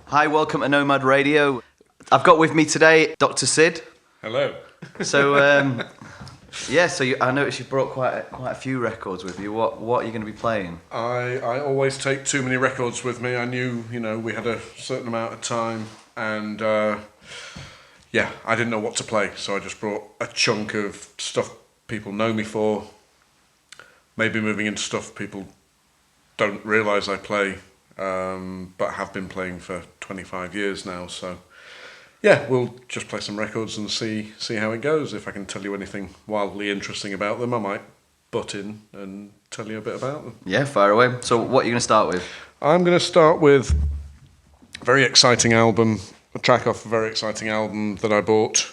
Hi, welcome to Nomad Radio. I've got with me today Dr Sid. Hello. So, I noticed you brought quite a few records with you. What are you going to be playing? I always take too many records with me. I knew, we had a certain amount of time, and I didn't know what to play, so I just brought a chunk of stuff people know me for. Maybe moving into stuff people don't realise I play, but have been playing for 25 years now. So, we'll just play some records and see how it goes. If I can tell you anything wildly interesting about them, I might butt in and tell you a bit about them. Yeah, fire away. So what are you going to start with? I'm going to start with a very exciting album, a track off a very exciting album that I bought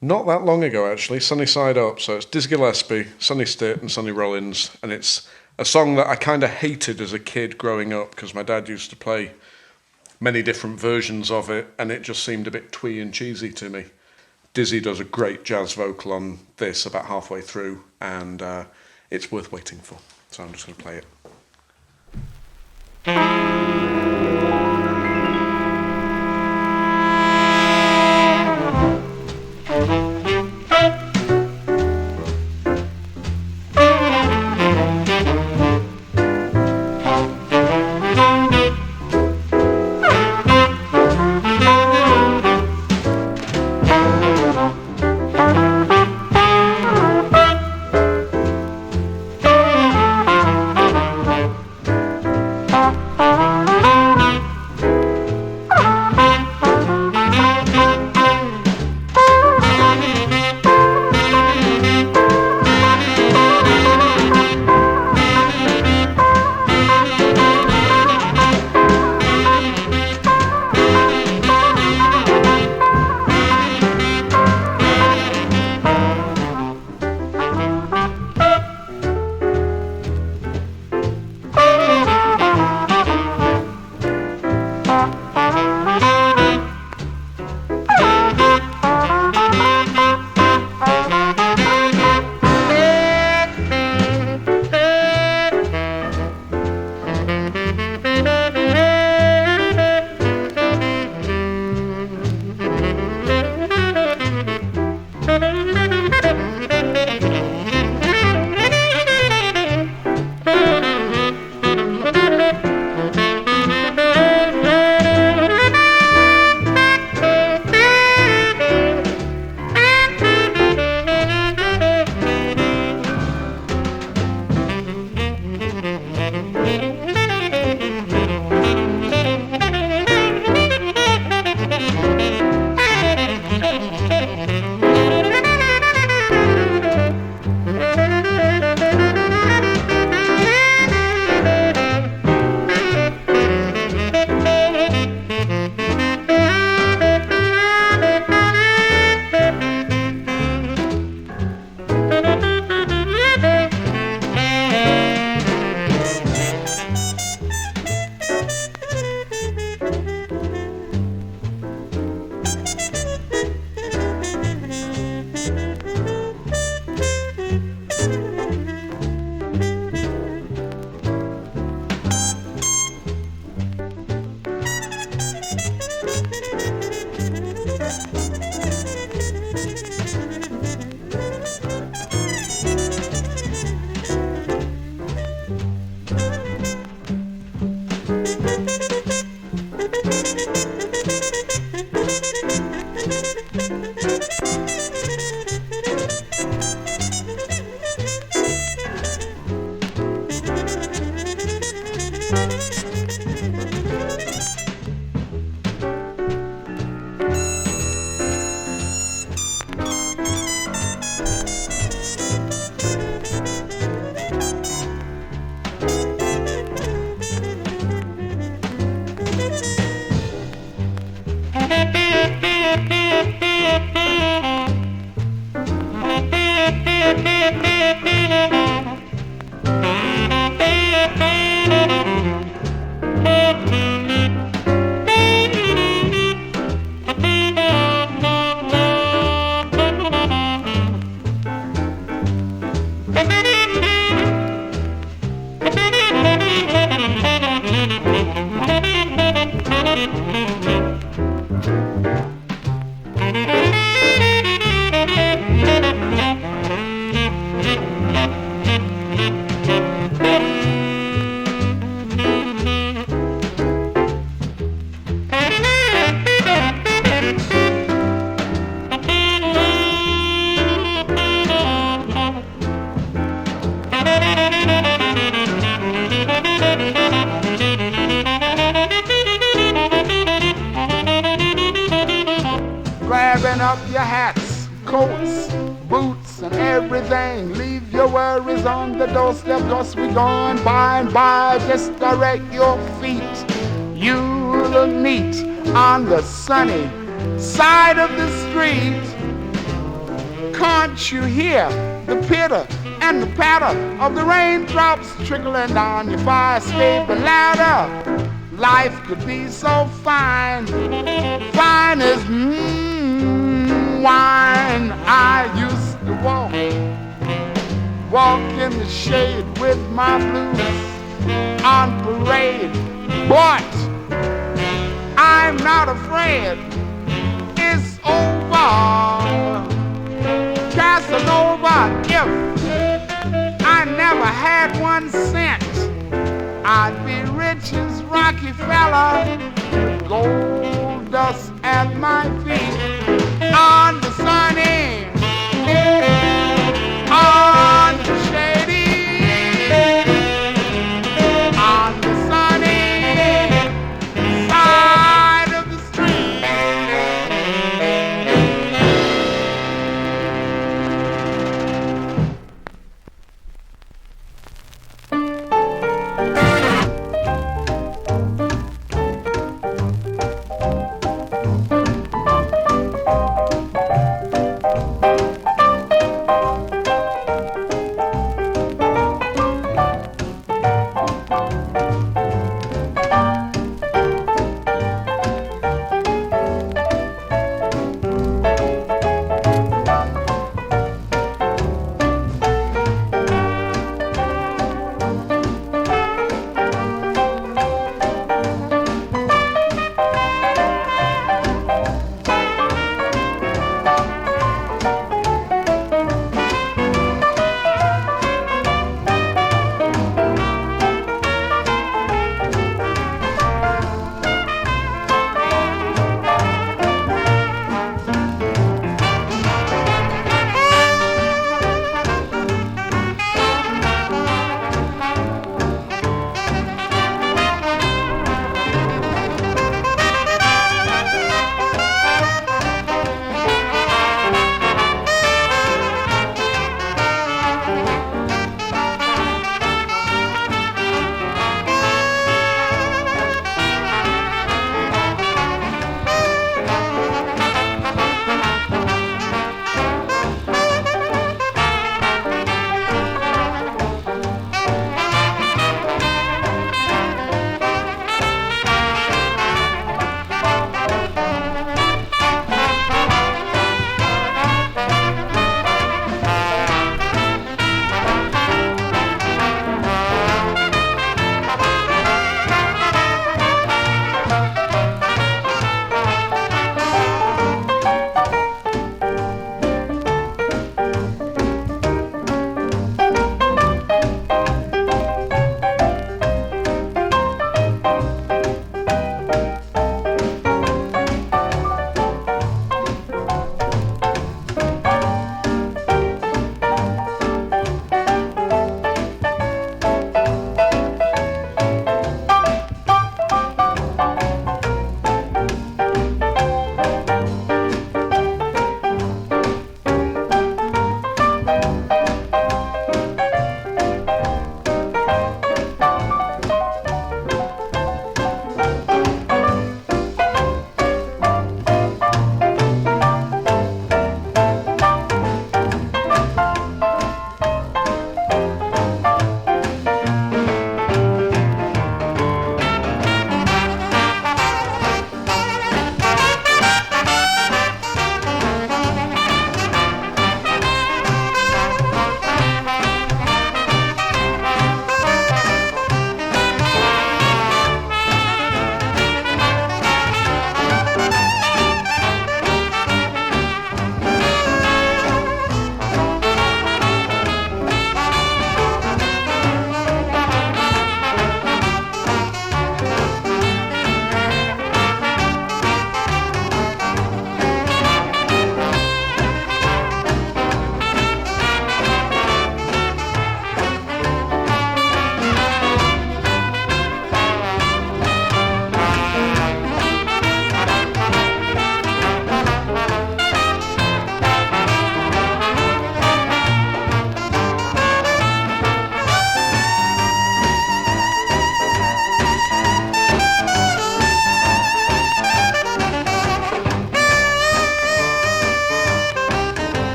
not that long ago, actually, Sunny Side Up. So it's Dizzy Gillespie, Sonny Stitt and Sonny Rollins, and it's a song that I kind of hated as a kid growing up because my dad used to play many different versions of it, and it just seemed a bit twee and cheesy to me. Dizzy does a great jazz vocal on this about halfway through, and it's worth waiting for. So I'm just going to play it. Grabbing up your hats, coats, boots, and everything. Leave your worries on the doorstep, 'cause we're going by and by. Just direct your feet. You look neat on the sunny side of the street. Can't you hear the pitter and the patter of the raindrops trickling down your fire escape ladder? Life could be so fine, fine as wine. I used to walk in the shade with my blues on parade. But I'm not afraid, it's over. Casanova, if I never had 1 cent, I'd be rich as Rockefeller, with gold dust at my feet. On the sunny, on the shady, on the sunny side of the street.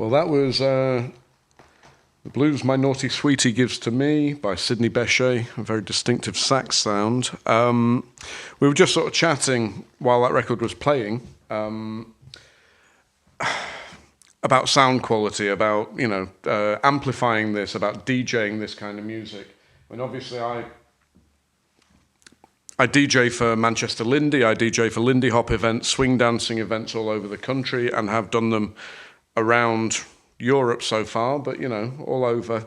Well, that was The Blues My Naughty Sweetie Gives to Me by Sidney Bechet, a very distinctive sax sound. We were just sort of chatting while that record was playing about sound quality, about, you know, amplifying this, about DJing this kind of music. And obviously I DJ for Manchester Lindy, I DJ for Lindy Hop events, swing dancing events all over the country, and have done them around Europe so far, but, you know, all over.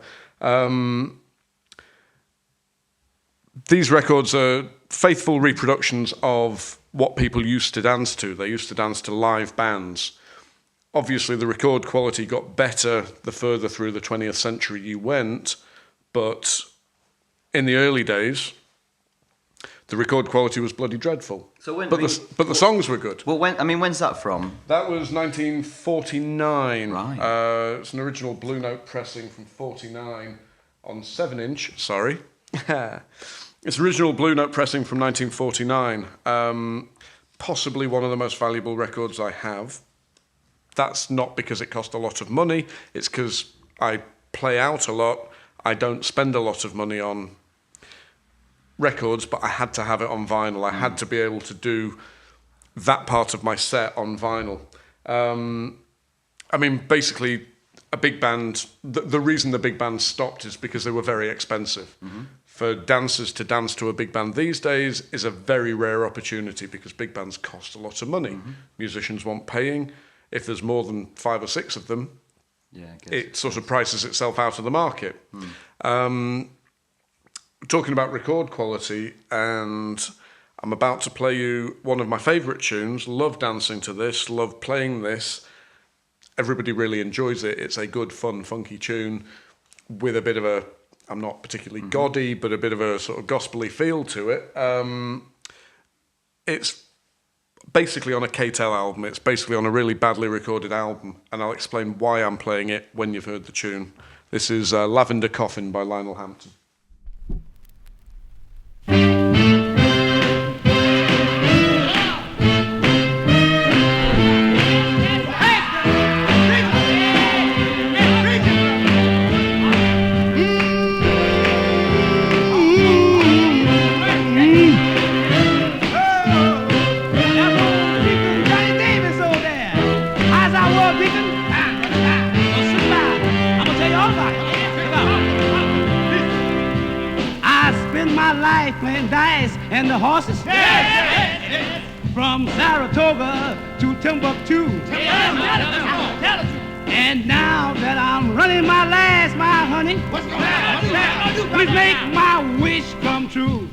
These records are faithful reproductions of what people used to dance to. They used to dance to live bands. Obviously, the record quality got better the further through the 20th century you went, but in the early days, the record quality was bloody dreadful. So when, but the songs were good. Well, when's that from? That was 1949. Right. It's an original Blue Note pressing from 49 on 7-inch. Sorry. It's original Blue Note pressing from 1949. Possibly one of the most valuable records I have. That's not because it cost a lot of money. It's because I play out a lot. I don't spend a lot of money on records, but I had to have it on vinyl. I had to be able to do that part of my set on vinyl. I mean, basically, a big band, the reason the big band stopped is because they were very expensive. Mm-hmm. For dancers to dance to a big band these days is a very rare opportunity because big bands cost a lot of money. Mm-hmm. Musicians want paying. If there's more than 5 or 6 of them, it sort of prices itself out of the market. Talking about record quality, and I'm about to play you one of my favourite tunes. Love dancing to this, love playing this. Everybody really enjoys it. It's a good, fun, funky tune with a bit of a, I'm not particularly gaudy, but a bit of a sort of gospel-y feel to it. It's basically on a K-Tel album. It's basically on a really badly recorded album, and I'll explain why I'm playing it when you've heard the tune. This is Lavender Coffin by Lionel Hampton. Playing dice and the horses from Saratoga to Timbuktu. And now that I'm running my last mile, honey, please make my wish come true.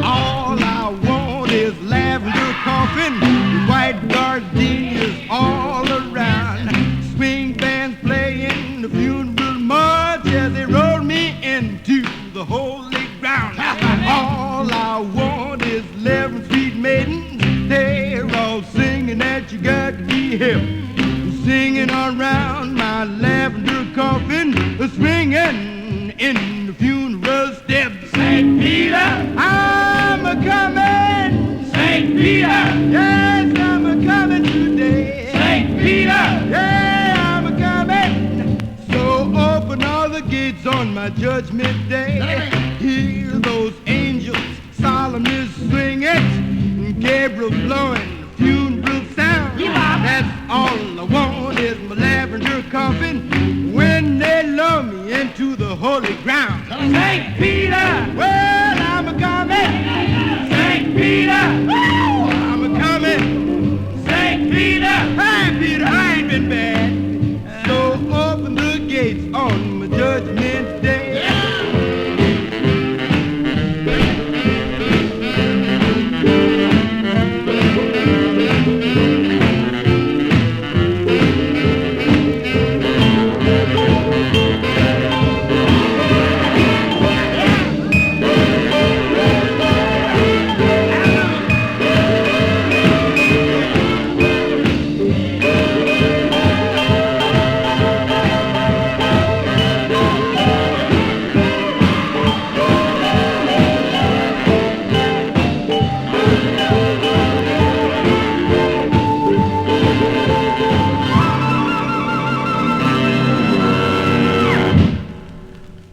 All I want is lavender coffin, white gardenias all around, swing bands playing the funeral march as they roll me into the holy ground. All I want is 11 sweet maidens. They're all singing that you got to be hip, singing around my lavender coffin, swinging in the funeral steps. St. Peter, I'm a coming. St. Peter, yes, I'm a coming today. St. Peter, yeah, I'm a coming. So open all the gates on my judgment day. Hear those angels solemnly swing it, Gabriel blowing the funeral sound. That's all I want is my lavender coffin when they lower me into the holy ground. St. Peter, well, I'm a coming. St. Peter, woo, I'm a coming. St. Peter, hey Peter, I ain't been bad. So open the gates on my judgment day.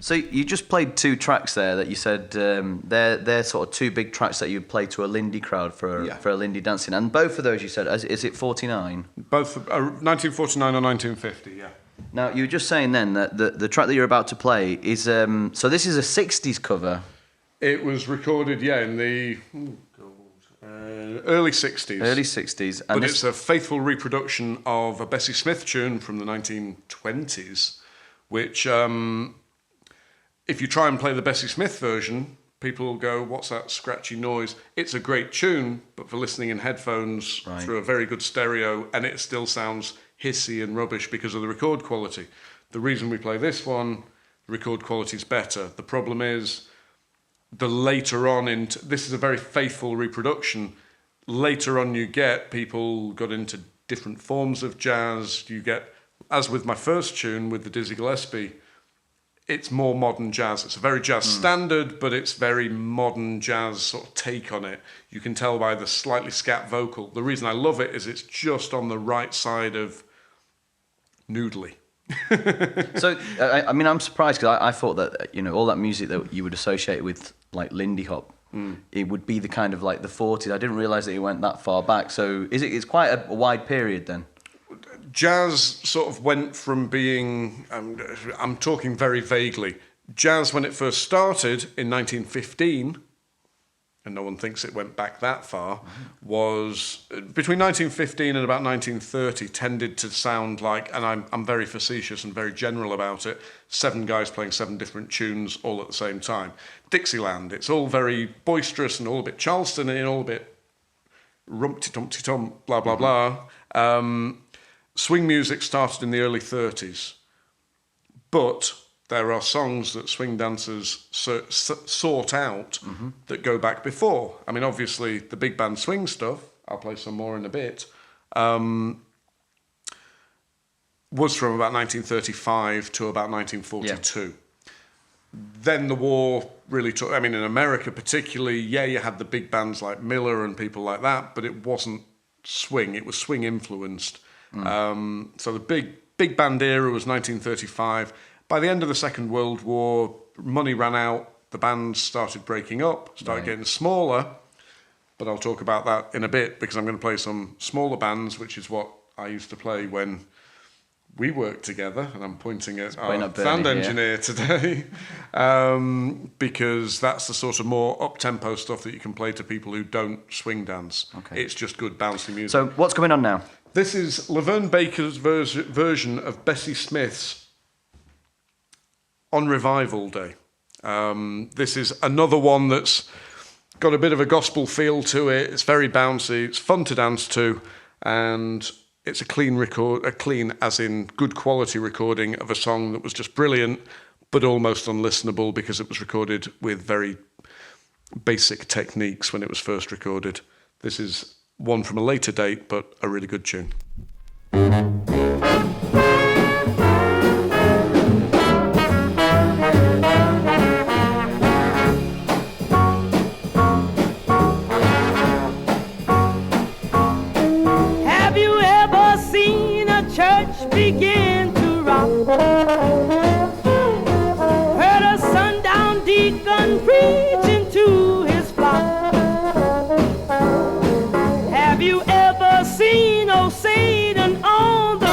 So you just played 2 tracks there that you said they're sort of 2 big tracks that you play to a Lindy crowd for a Lindy dancing, and both of those you said is it 49? Both 1949 or 1950, yeah. Now you were just saying then that the track that you're about to play is so this is a 60s cover. It was recorded, in the early 60s. Early 60s, but it's a faithful reproduction of a Bessie Smith tune from the 1920s, which. If you try and play the Bessie Smith version, people will go, what's that scratchy noise? It's a great tune, but for listening in headphones through a very good stereo, and it still sounds hissy and rubbish because of the record quality. The reason we play this one, the record quality is better. The problem is, the later on, this is a very faithful reproduction. Later on people got into different forms of jazz. You get, as with my first tune with the Dizzy Gillespie, it's more modern jazz. It's a very jazz standard, but it's very modern jazz sort of take on it. You can tell by the slightly scat vocal. The reason I love it is it's just on the right side of noodly. So, I mean, I'm surprised because I thought that, all that music that you would associate with, like, Lindy Hop, it would be the kind of, like, the 40s. I didn't realise that it went that far back. So it's quite a wide period then? Jazz sort of went from being, I'm talking very vaguely, jazz when it first started in 1915, and no one thinks it went back that far, was between 1915 and about 1930 tended to sound like, and I'm very facetious and very general about it, 7 guys playing 7 different tunes all at the same time. Dixieland, it's all very boisterous and all a bit Charleston and all a bit rumpty-tumpty-tum, blah, blah, blah. Swing music started in the early 30s, but there are songs that swing dancers sought out that go back before. I mean, obviously, the big band swing stuff, I'll play some more in a bit, was from about 1935 to about 1942. Yeah. Then the war really took, I mean, in America particularly, you had the big bands like Miller and people like that, but it wasn't swing, it was swing influenced. So the big band era was 1935. By the end of the Second World War, money ran out, the bands started breaking up, started getting smaller, but I'll talk about that in a bit because I'm going to play some smaller bands, which is what I used to play when we worked together, and I'm pointing at our sound engineer today, because that's the sort of more up-tempo stuff that you can play to people who don't swing dance. Okay. It's just good bouncy music. So what's going on now? This is Laverne Baker's version of Bessie Smith's On Revival Day. This is another one that's got a bit of a gospel feel to it. It's very bouncy. It's fun to dance to, and it's a clean as in good quality recording of a song that was just brilliant, but almost unlistenable because it was recorded with very basic techniques when it was first recorded. This is one from a later date, but a really good tune. Have you ever seen a church begin to rock? Heard a sundown deacon preaching to his flock? Have you ever seen old Satan on the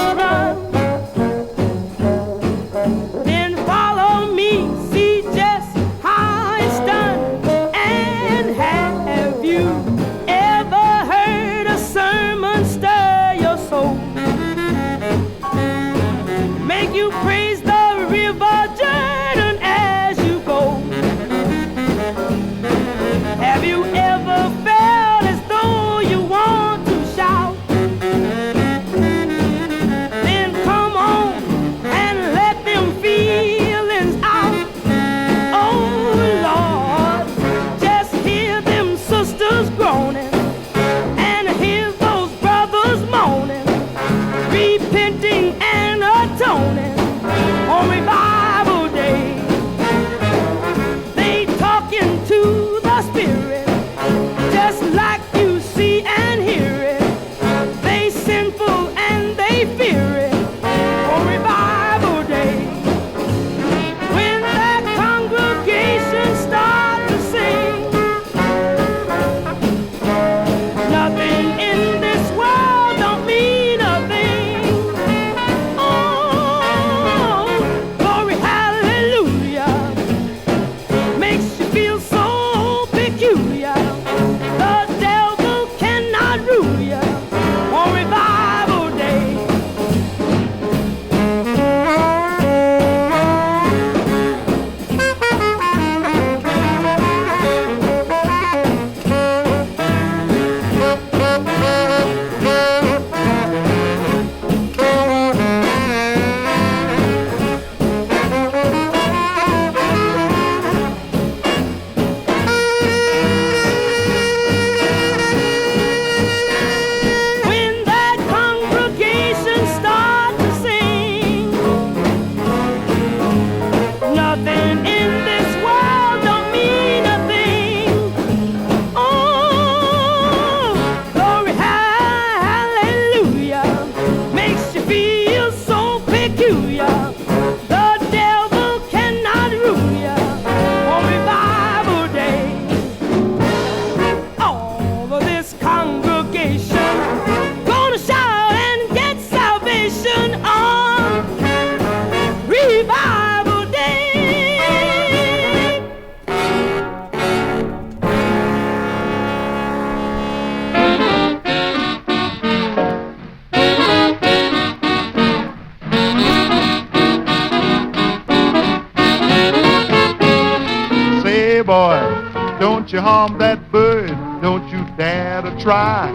Don't you harm that bird, don't you dare to try.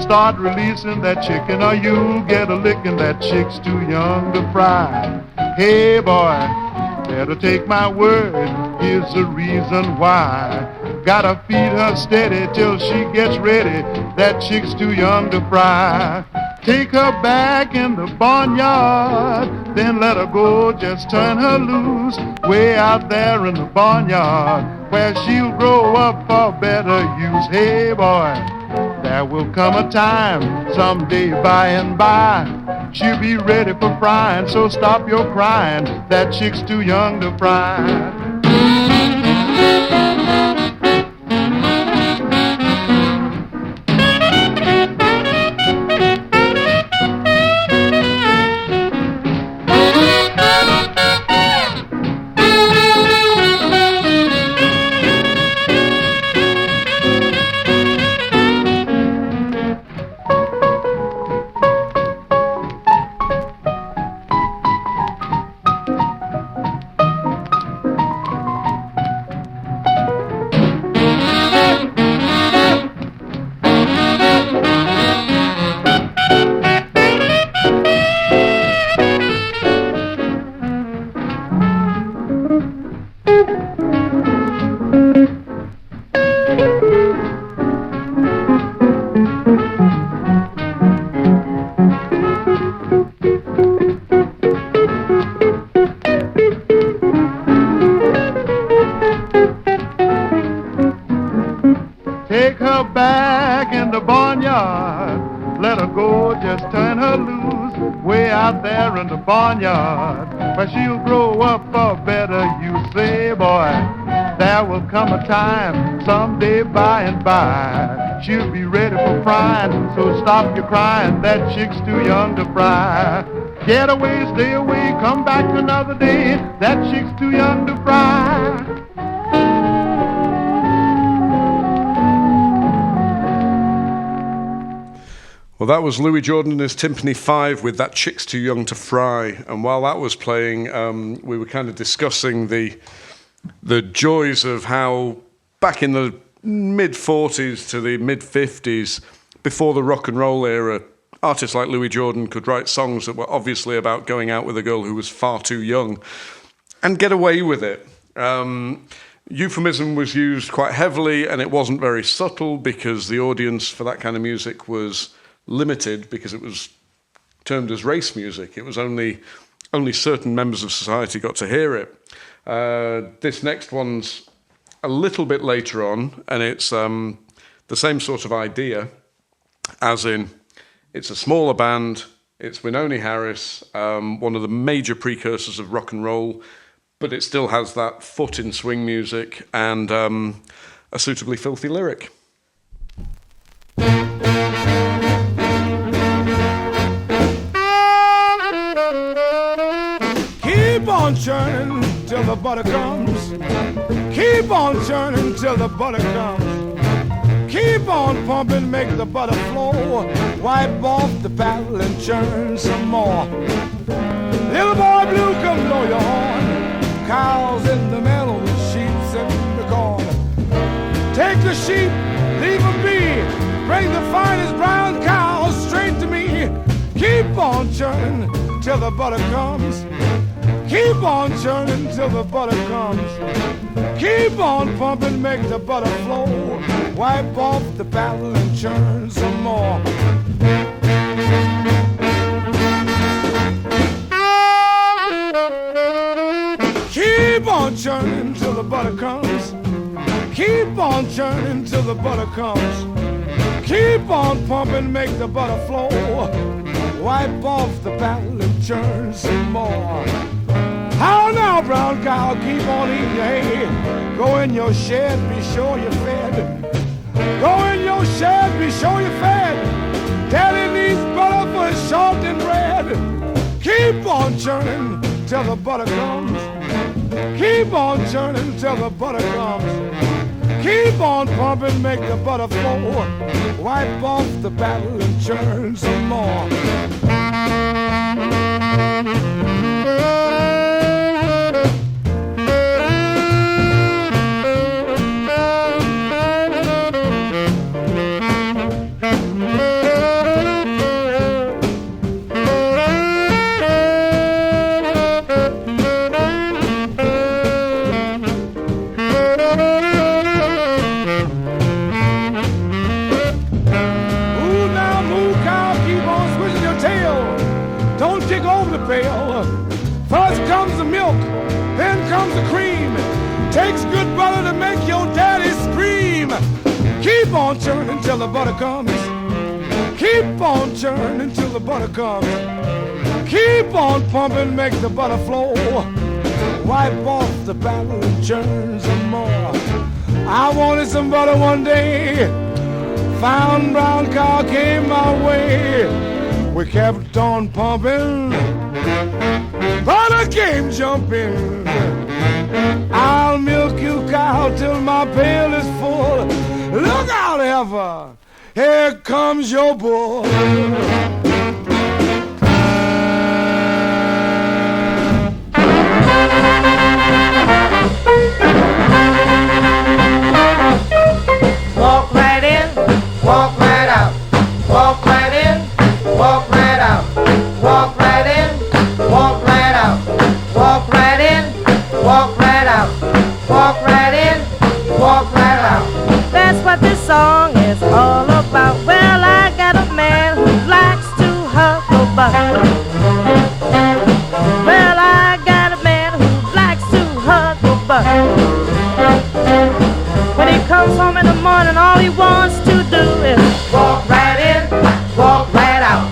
Start releasing that chicken or you'll get a licking. That chick's too young to fry. Hey boy, better take my word, here's the reason why. Gotta feed her steady till she gets ready. That chick's too young to fry. Take her back in the barnyard, then let her go, just turn her loose. Way out there in the barnyard, where she'll grow up for better use. Hey boy, there will come a time, someday by and by, she'll be ready for frying, so stop your crying. That chick's too young to fry. Take her back in the barnyard, let her go, just turn her loose. Way out there in the barnyard, where she'll grow up for better use. Say boy, there will come a time, someday by and by, she'll be ready for frying, so stop your crying. That chick's too young to fry. Get away, stay away, come back another day. That chick's too young to fry. Well, that was Louis Jordan and his Timpani 5 with That Chick's Too Young to Fry. And while that was playing, we were kind of discussing the joys of how back in the mid-40s to the mid-50s, before the rock and roll era, artists like Louis Jordan could write songs that were obviously about going out with a girl who was far too young and get away with it. Euphemism was used quite heavily, and it wasn't very subtle because the audience for that kind of music was limited because it was termed as race music. It was only certain members of society got to hear it. This next one's a little bit later on, and it's the same sort of idea, as in it's a smaller band, it's Wynonie Harris, one of the major precursors of rock and roll, but it still has that foot in swing music and a suitably filthy lyric. Keep on churning till the butter comes. Keep on churning till the butter comes. Keep on pumping, make the butter flow. Wipe off the paddle and churn some more. Little boy blue, come blow your horn. Cows in the meadow, sheep's in the corn. Take the sheep, leave them be. Bring the finest brown cows straight to me. Keep on churning till the butter comes. Keep on churning till the butter comes. Keep on pumping, make the butter flow. Wipe off the paddle and churn some more. Keep on churning till the butter comes. Keep on churning till the butter comes. Keep on pumping, make the butter flow. Wipe off the paddle and churn some more. How now, brown cow, keep on eating your hay. Go in your shed, be sure you're fed. Go in your shed, be sure you're fed. Daddy needs butter for his short and bread. Keep on churning till the butter comes. Keep on churning till the butter comes. Keep on pumping, make the butter flow. Wipe off the paddle and churn some more. pail. First comes the milk, then comes the cream. Takes good butter to make your daddy scream. Keep on churning till the butter comes. Keep on churning till the butter comes. Keep on pumping, make the butter flow. Wipe off the barrel and churn some more. I wanted some butter one day. Found brown cow came my way. We kept on pumping. Butter came jumping. I'll milk you, cow, till my pail is full. Look out, ever. Here comes your bull. Walk right in, walk right out. Walk right in, walk right out. Walk right in, walk right out. Walk right in, walk right out. Walk right in, walk right out. That's what this song is all about. Well, I got a man who likes to hustle buck. Well, I got a man who likes to hustle buck. When he comes home in the morning, all he wants to do is walk right in, walk right out.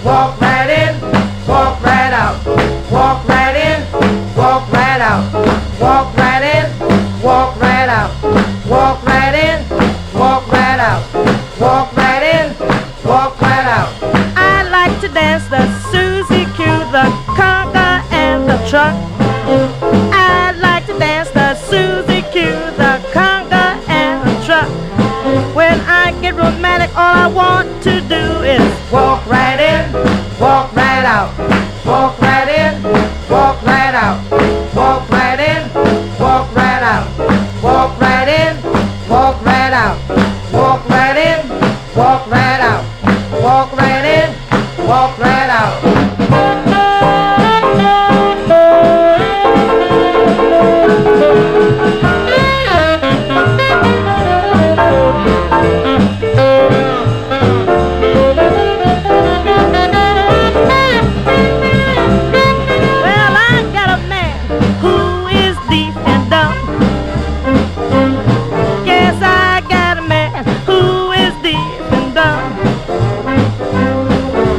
Walk right in, walk right out. Walk right in, walk right out. Walk right in, walk right out. Walk right in, walk right out. Walk right in, walk right out. I like to dance the Susie Q, the conga, and the truck. I like to dance the Susie Q, the conga, and the truck. When I get romantic, all I want to do is walk right in, walk right out. Walk right in, walk right out. Walk right in, walk right out. Walk right in, walk right out. Walk right in, walk right out. Walk right in, walk right out. Well, I got a man who is deaf and dumb. Yes, I got a man who is deaf and dumb.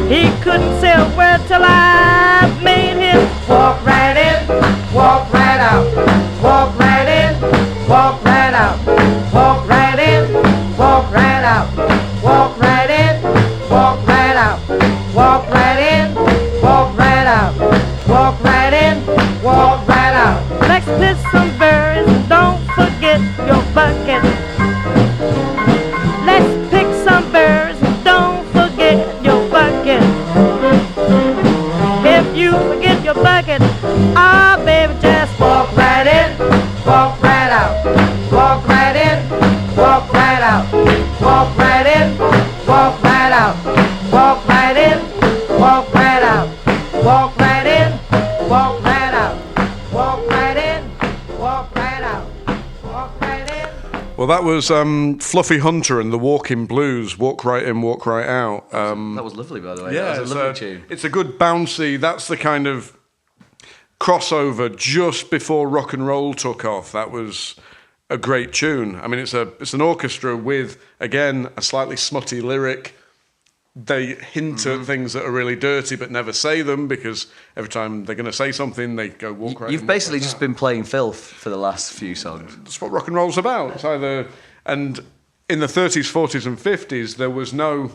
He couldn't say a word till I made him walk right in, walk right out. Walk right in, walk right out. Walk right in, walk right out. Walk right in, walk right out. Walk right in, walk right out. Walk right in, walk right out. Let's pick some berries and don't forget your bucket. Let's pick some berries and don't forget your bucket. If you forget your bucket, ah, baby, just walk right in, walk right out. Walk right in, walk right out. Walk right in, walk right out. Walk right in, walk right out. Walk right in, walk right out. Walk right in, walk right out. Walk right in. Well, that was Fluffy Hunter and the Walking Blues, Walk Right In, Walk Right Out. That was lovely, by the way. Yeah, That was a lovely tune. it's a good bouncy, that's the kind of crossover just before rock and roll took off. That was a great tune. I mean, it's an orchestra with, again, a slightly smutty lyric. They hint at things that are really dirty but never say them, because every time they're going to say something, they go walk right. You've in, basically walk right just out. been playing filth for the last few songs. That's what rock and roll's about. It's either, and in the 30s, 40s, and 50s, there was no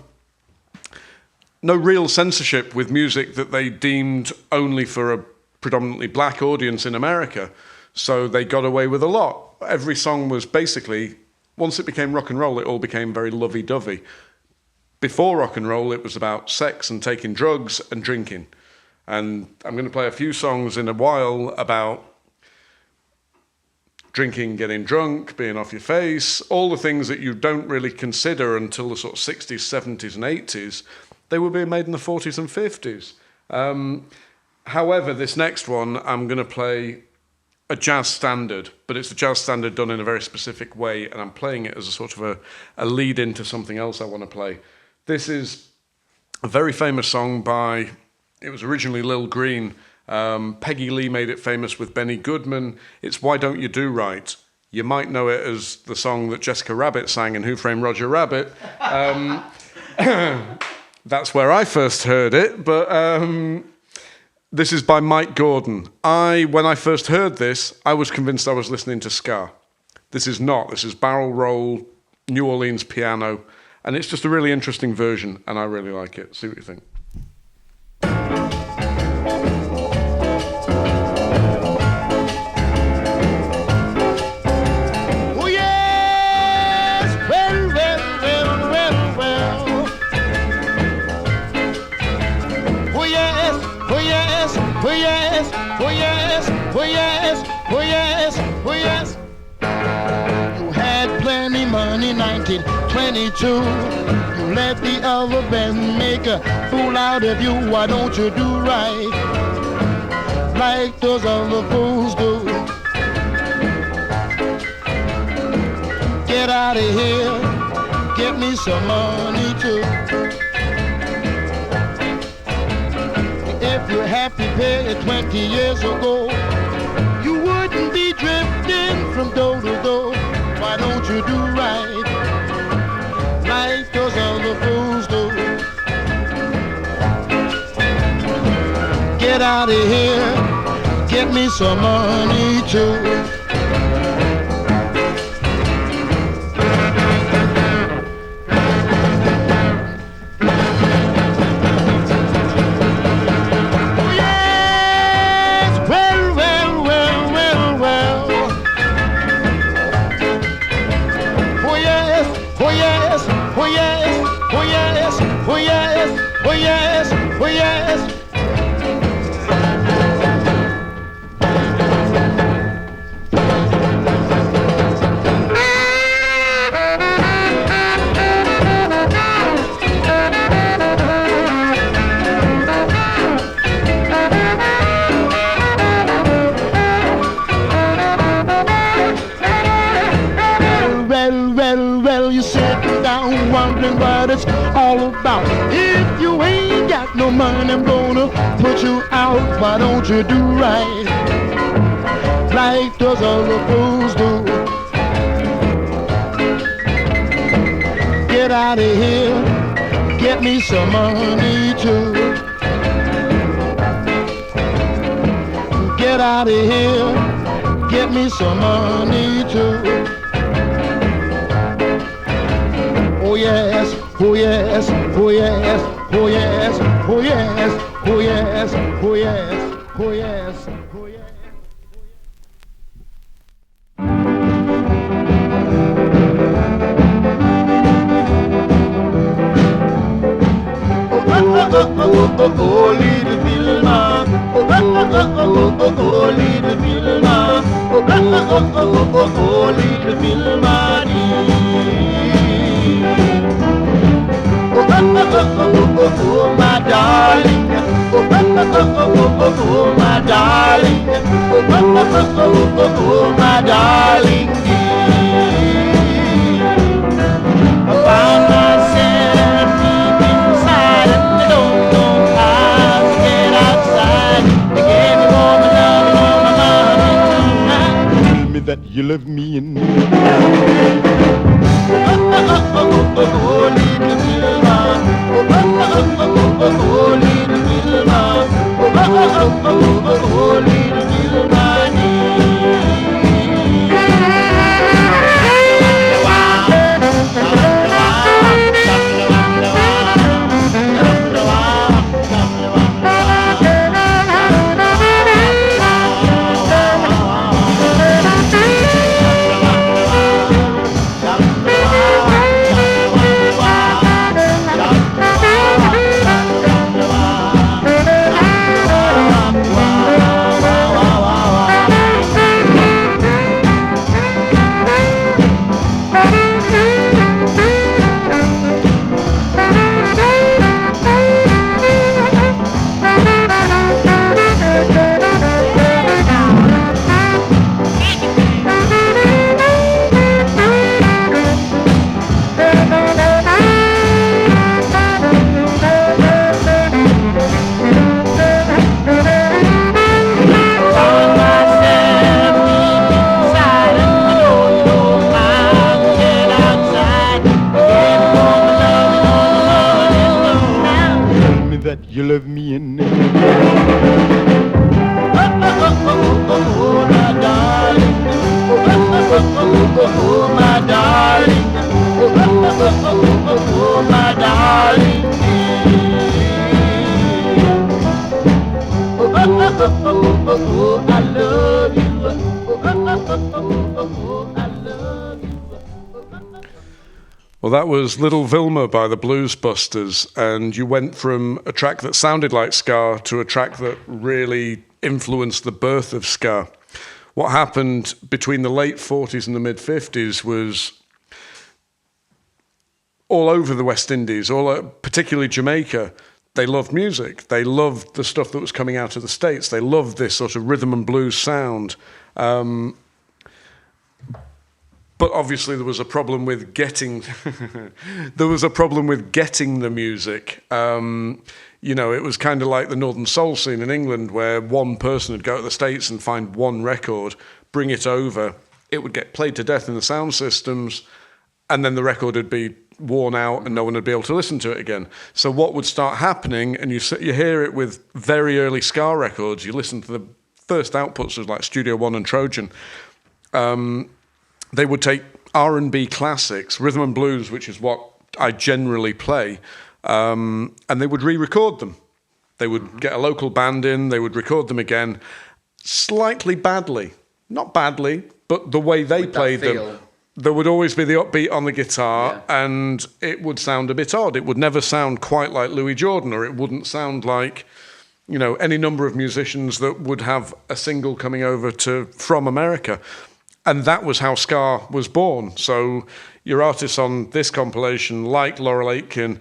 real censorship with music that they deemed only for a predominantly black audience in America. So they got away with a lot. Every song was basically, once it became rock and roll, it all became very lovey-dovey. Before rock and roll, it was about sex and taking drugs and drinking. And I'm going to play a few songs in a while about drinking, getting drunk, being off your face, all the things that you don't really consider until the sort of 60s, 70s, and 80s. They were being made in the 40s and 50s. However, this next one, I'm going to play a jazz standard, but it's a jazz standard done in a very specific way, and I'm playing it as a sort of a lead into something else I want to play. This is a very famous song by It was originally Lil Green. Peggy Lee made it famous with Benny Goodman. It's Why Don't You Do Right. You might know it as the song that Jessica Rabbit sang in Who Framed Roger Rabbit. That's where I first heard it, but this is by Mike Gordon. When I first heard this, I was convinced I was listening to ska. This is not. This is barrel roll, New Orleans piano, and it's just a really interesting version, and I really like it. See what you think. You had plenty money, 1922. You let the other band make a fool out of you. Why don't you do right like those other fools do? Get out of here, get me some money too. If you're happy paid 20 years ago, you wouldn't be drifting from door to door. Why don't you do right like those other fools do? Get out of here, get me some money too. What it's all about. If you ain't got no money, I'm gonna put you out. Why don't you do right like those other fools do? Get out of here, get me some money too. Get out of here, get me some money too. Oh yes, oh yes, oh yes, oh yes, oh yes, oh yes, oh yes, oh yes, oh yes. Oh, little Vilma, oh, little Vilma, oh, little Vilma. Oh, my darling, oh, my darling, oh, my darling, I found myself deep inside and I don't know how to get outside. They gave me all my darling, all my money tonight. Tell me that you love me and me. Oh, little Vilma. Oh, little Vilma, oh, little Vilma. that you love me in. Oh, my darling. Oh, my darling. Oh, my darling. Oh, I love you. I love you. Well, that was Little Vilma by the Blues Busters, and you went from a track that sounded like ska to a track that really influenced the birth of ska. What happened between the late 40s and the mid 50s was all over the West Indies, particularly Jamaica. They loved music. They loved the stuff that was coming out of the States. They loved this sort of rhythm and blues sound. But obviously there was a problem with getting the music. It was kind of like the Northern Soul scene in England, where one person would go to the States and find one record, bring it over, it would get played to death in the sound systems, and then the record would be worn out and no one would be able to listen to it again. So what would start happening, and you hear it with very early ska records, you listen to the first outputs of like Studio One and Trojan, they would take R&B classics, rhythm and blues, which is what I generally play, and they would re-record them. They would get a local band in, they would record them again, slightly badly. Not badly, but the way they played them. There would always be the upbeat on the guitar, and it would sound a bit odd. It would never sound quite like Louis Jordan, or it wouldn't sound like, any number of musicians that would have a single coming over from America. And that was how ska was born. So your artists on this compilation, like Laurel Aitken,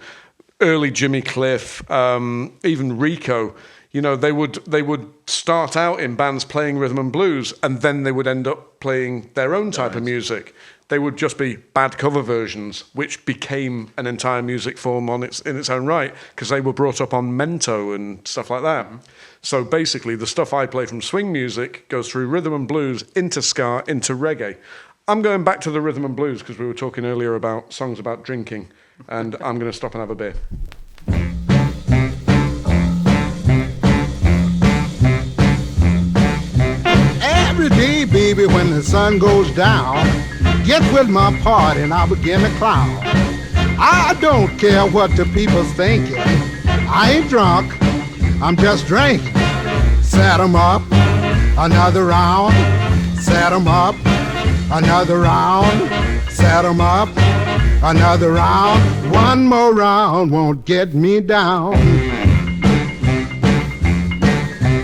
early Jimmy Cliff, even Rico, they would start out in bands playing rhythm and blues, and then they would end up playing their own type of music. They would just be bad cover versions, which became an entire music form in its own right, because they were brought up on mento and stuff like that. Mm-hmm. So basically, the stuff I play from swing music goes through rhythm and blues, into ska, into reggae. I'm going back to the rhythm and blues because we were talking earlier about songs about drinking, and I'm going to stop and have a beer. Every day, baby, when the sun goes down, get with my party and I'll begin to clown. I don't care what the people's thinking. I ain't drunk, I'm just drinking. Set 'em up, another round. Set 'em up, another round. Set 'em up, another round. One more round won't get me down.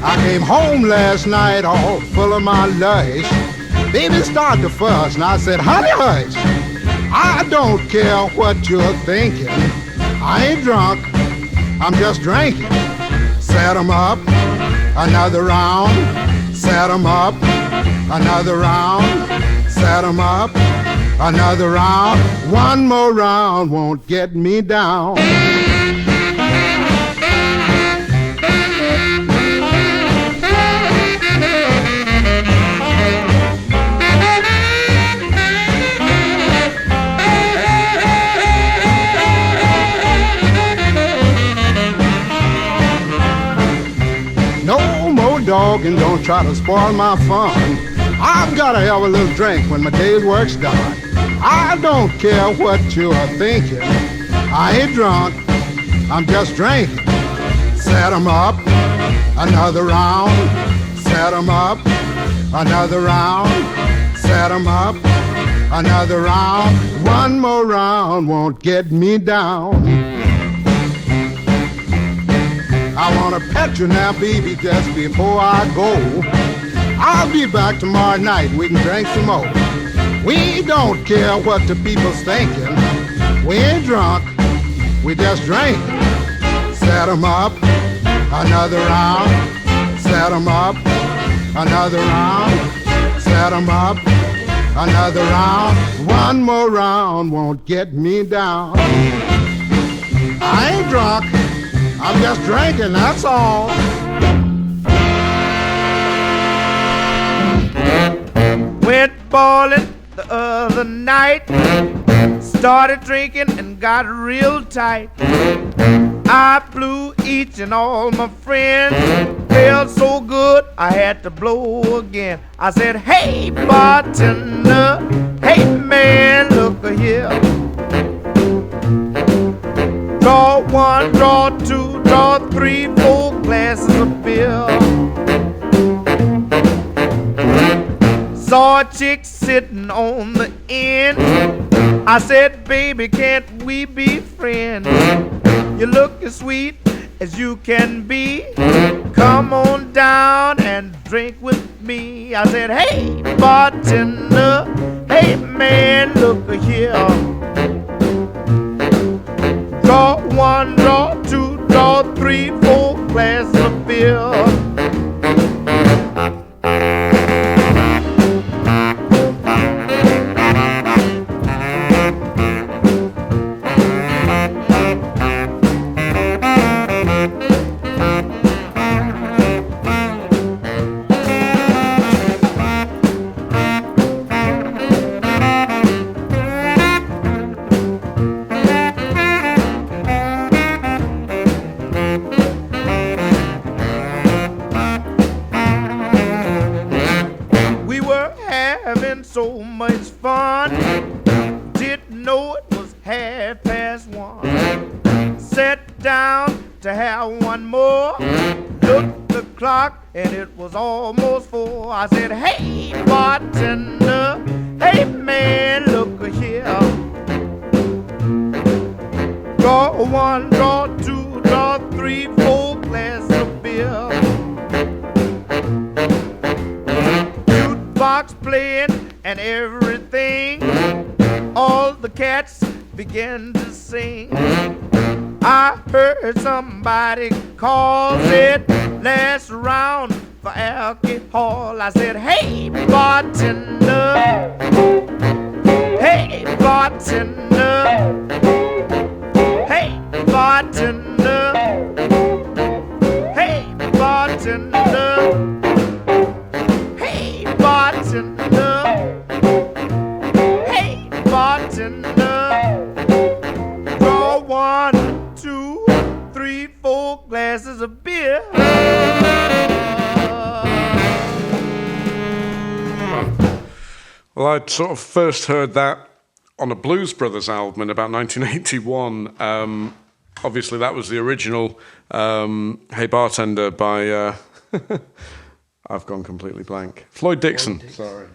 I came home last night all full of my lush. Baby started to fuss and I said, honey, hush. I don't care what you're thinking. I ain't drunk, I'm just drinking. Set 'em up, another round. Set 'em up, another round. Set 'em up, another round. One more round won't get me down. Dog, and don't try to spoil my fun. I've gotta have a little drink when my day's work's done. I don't care what you're thinking. I ain't drunk, I'm just drinking. Set 'em up, another round. Set 'em up, another round. Set 'em up, another round. One more round won't get me down. I wanna pet you now, baby, just before I go. I'll be back tomorrow night, we can drink some more. We don't care what the people's thinking. We ain't drunk, we just drink. Set 'em up, another round. Set 'em up, another round. Set 'em up, another round. One more round won't get me down. I ain't drunk, I'm just drinking, that's all. Went ballin' the other night, started drinking and got real tight. I flew each and all my friends. Felt so good, I had to blow again. I said, hey, bartender, hey, man, look here. Draw one, draw two, draw three, four glasses of beer. Saw a chick sitting on the end. I said, baby, can't we be friends? You look as sweet as you can be. Come on down and drink with me. I said, hey, bartender, hey, man, look here. Draw one, draw two, draw three, four glasses of beer. So much fun, didn't know it was 1:30. Sat down to have one more, looked the clock and it was almost 4. I said, hey, bartender, hey, man, look here. Draw one, draw two, draw three, four glasses of beer. Jukebox playing and everything, all the cats began to sing. I heard somebody call it last round for alcohol. I said, hey, bartender, hey, bartender, hey, bartender, hey, bartender, hey, bartender. Draw one, two, three, four glasses of beer. Well, I'd sort of first heard that on a Blues Brothers album in about 1981. Obviously, that was the original Hey Bartender by... I've gone completely blank. Floyd Dixon. Sorry.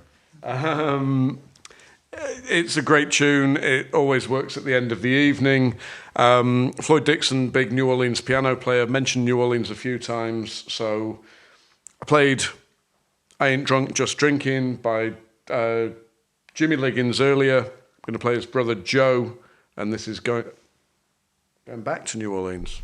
It's a great tune. It always works at the end of the evening. Floyd Dixon, big New Orleans piano player, mentioned New Orleans a few times. So I played I Ain't Drunk, Just Drinking by Jimmy Liggins earlier. I'm going to play his brother Joe, and this is going back to New Orleans.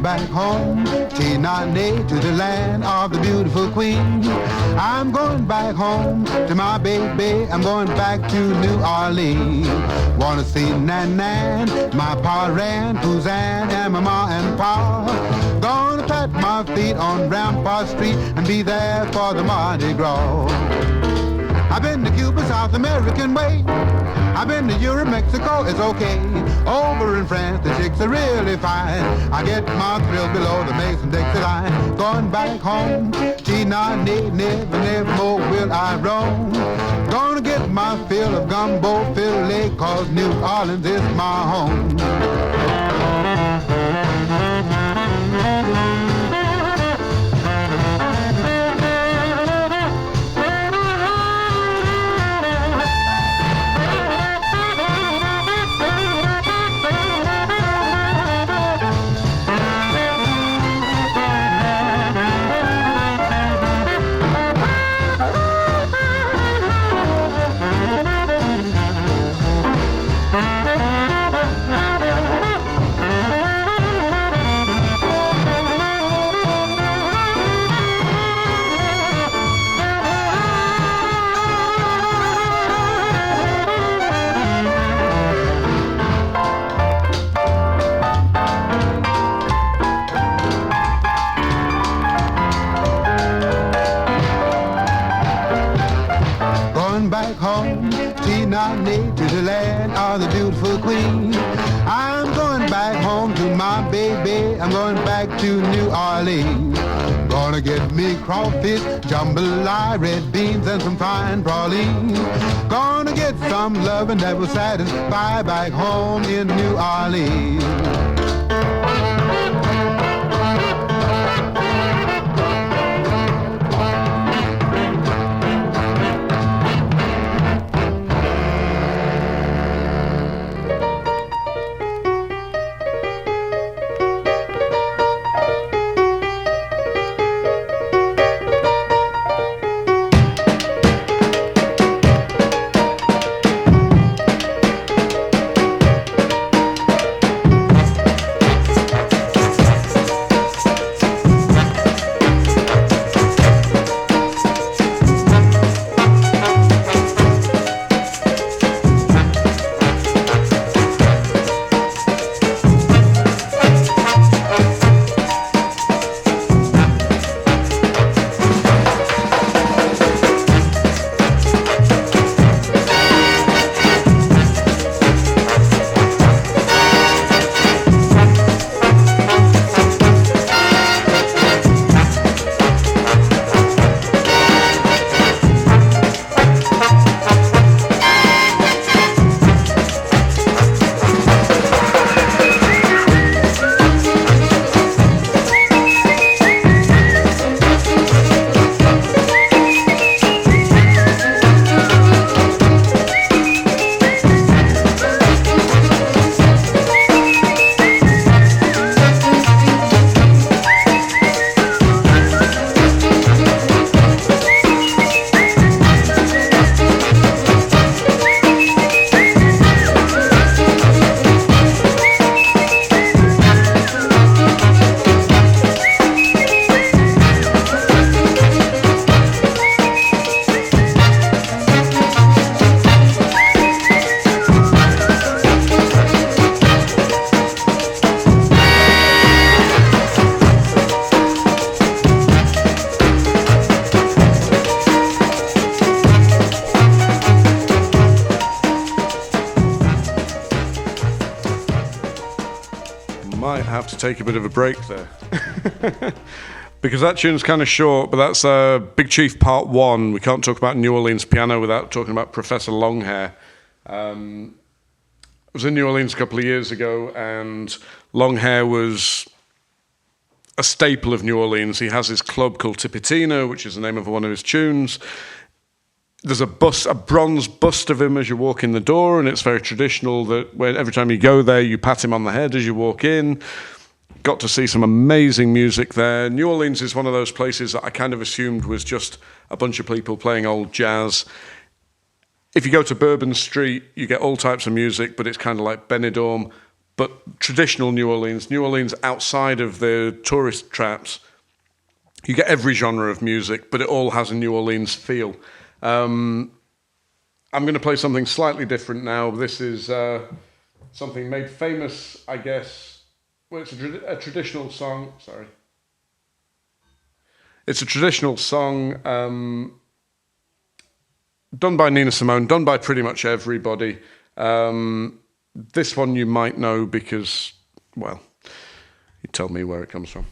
Back home, T9A to the land of the beautiful queen. I'm going back home to my baby. I'm going back to New Orleans. Wanna see Nan Nan, my pa Ran, Puzan, and my ma and pa. Gonna plant my feet on Rampart Street and be there for the Mardi Gras. I've been to Cuba, South American way. I've been to Europe, Mexico, it's okay. Over in France, the chicks are really fine. I get my thrill below the Mason-Dixie line. Going back home, T9A, never more will I roam. Gonna get my fill of gumbo filet, cause New Orleans is my home. not native land of the beautiful queen. I'm going back home to my baby. I'm going back to New Orleans. Gonna get me crawfish, jambalaya, red beans, and some fine praline. Gonna get some loving that will satisfy back home in New Orleans. Take a bit of a break there because that tune's kind of short, but that's Big Chief Part 1. We can't talk about New Orleans piano without talking about Professor Longhair. I was in New Orleans a couple of years ago, and Longhair was a staple of New Orleans. He has his club called Tipitina, which is the name of one of his tunes. There's a bronze bust of him as you walk in the door, and it's very traditional that every time you go there, you pat him on the head as you walk in. Got to see some amazing music there. New Orleans is one of those places that I kind of assumed was just a bunch of people playing old jazz. If you go to Bourbon Street, you get all types of music, but it's kind of like Benidorm. But traditional New Orleans outside of the tourist traps, you get every genre of music, but it all has a New Orleans feel. I'm going to play something slightly different now. This is something made famous, I guess. Well, it's a traditional song. Sorry. It's a traditional song done by Nina Simone, done by pretty much everybody. This one you might know because, well, you tell me where it comes from.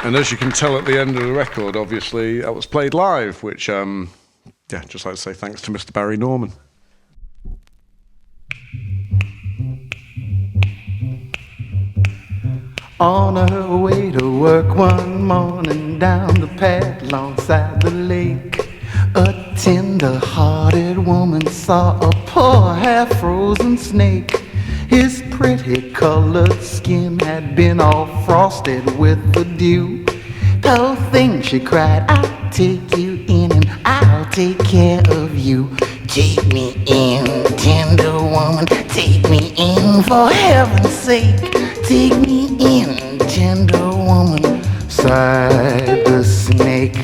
And as you can tell at the end of the record, obviously, that was played live, which, just like to say thanks to Mr. Barry Norman. On her way to work one morning down the path alongside the lake, a tender-hearted woman saw a poor half-frozen snake. His pretty colored skin had been all frosted with the dew. Poor thing, she cried, I'll take you in and I'll take care of you. Take me in, tender woman, take me in, for heaven's sake. Take me in, tender woman, sighed the snake.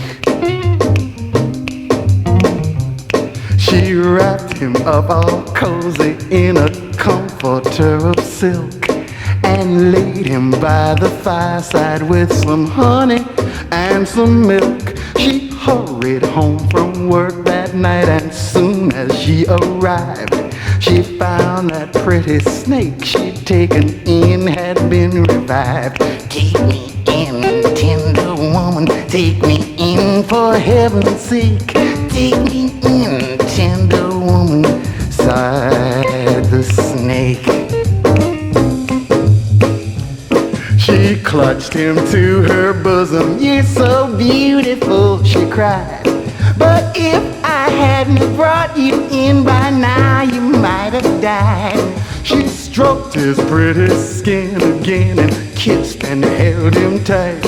She wrapped him up all cozy in a comforter of silk and laid him by the fireside with some honey and some milk. She hurried home from work that night, and soon as she arrived, she found that pretty snake she'd taken in had been revived. Take me in, tender woman, take me in, for heaven's sake. Take me in, tender woman, sighed the snake. She clutched him to her bosom. You're so beautiful, she cried. But if I hadn't brought you in by now, you might have died. She stroked his pretty skin again and kissed and held him tight.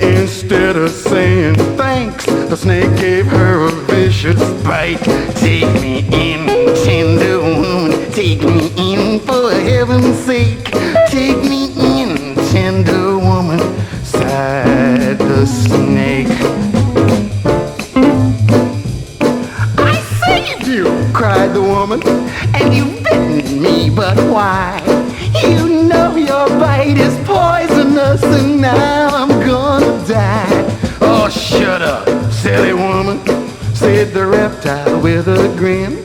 Instead of saying thanks, the snake gave her a vicious bite. Take me in, tender woman, take me in, for heaven's sake. Take me in, tender woman, sighed the snake. I saved you, cried the woman, and you've bitten me, but why? You know your bite is poisonous, and now I'm gonna die. Oh, shut up, silly woman, said the reptile with a grin.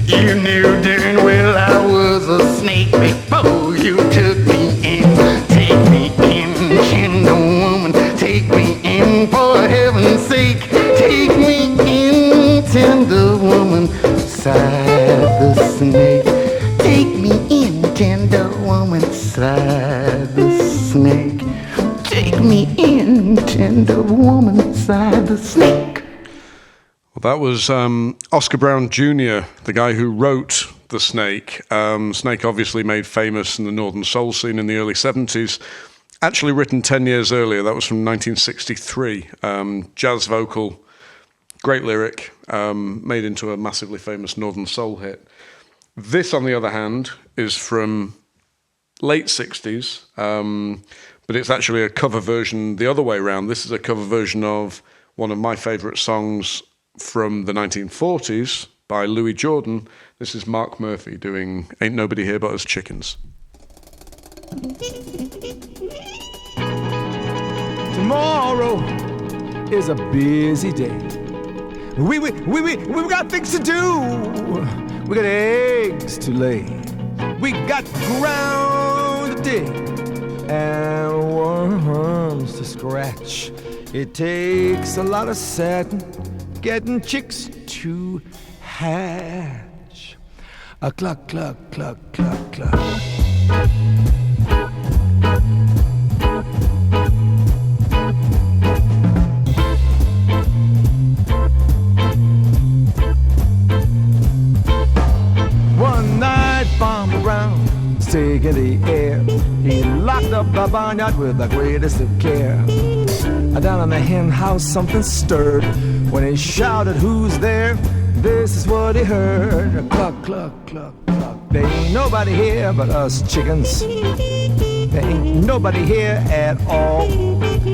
You knew darn well I was a snake before you took me in. Take me in, tender woman, take me in, for heaven's sake. Take me in, tender woman, sighed the snake. Take me in, tender woman, sighed the snake. Take me in, tender woman, sighed the snake. Well, that was Oscar Brown Jr., the guy who wrote The Snake. Snake obviously made famous in the Northern Soul scene in the early 70s. Actually written 10 years earlier, that was from 1963. Jazz vocal, great lyric, made into a massively famous Northern Soul hit. This, on the other hand, is from late 60s, but it's actually a cover version the other way around. This is a cover version of one of my favourite songs from the 1940s by Louis Jordan. This is Mark Murphy doing Ain't Nobody Here But Us Chickens. Tomorrow is a busy day. We've got things to do. We got eggs to lay. We got ground to dig and worms to scratch. It takes a lot of satin getting chicks to hatch. A cluck, cluck, cluck, cluck, cluck. One night, Farmer Brown was taking the air. He locked up the barnyard with the greatest of care. Down in the hen house something stirred. When he shouted, "Who's there?" This is what he heard. A cluck, cluck, cluck, cluck. There ain't nobody here but us chickens. There ain't nobody here at all.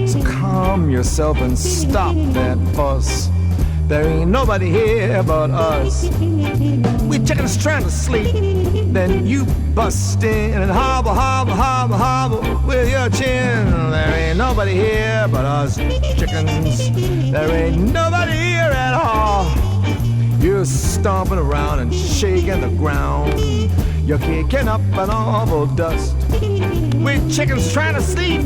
So calm yourself and stop that fuss. There ain't nobody here but us. We chickens trying to sleep. Then you bust in and hobble, hobble, hobble, hobble with your chin. There ain't nobody here but us chickens. There ain't nobody here at all. You're stomping around and shaking the ground. You're kicking up an awful dust. We chickens trying to sleep.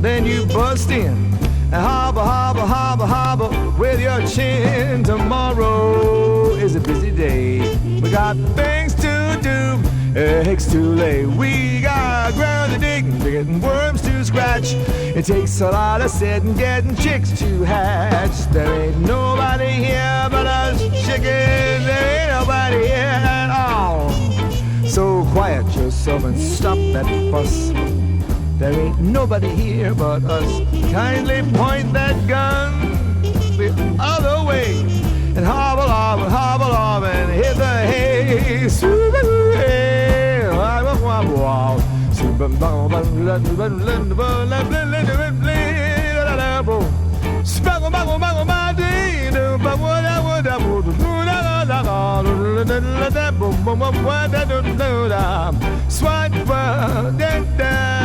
Then you bust in and hobble, hobble, hobble, hobble with your chin. Tomorrow is a busy day. We got things to do, eggs to lay. We got ground to dig, getting worms to scratch. It takes a lot of sitting, getting chicks to hatch. There ain't nobody here but us chickens. There ain't nobody here at all. So quiet yourself and stop that fuss. There ain't nobody here but us. Kindly point that gun the other way and hobble off and hobble off and hit the hay. Swipe that down.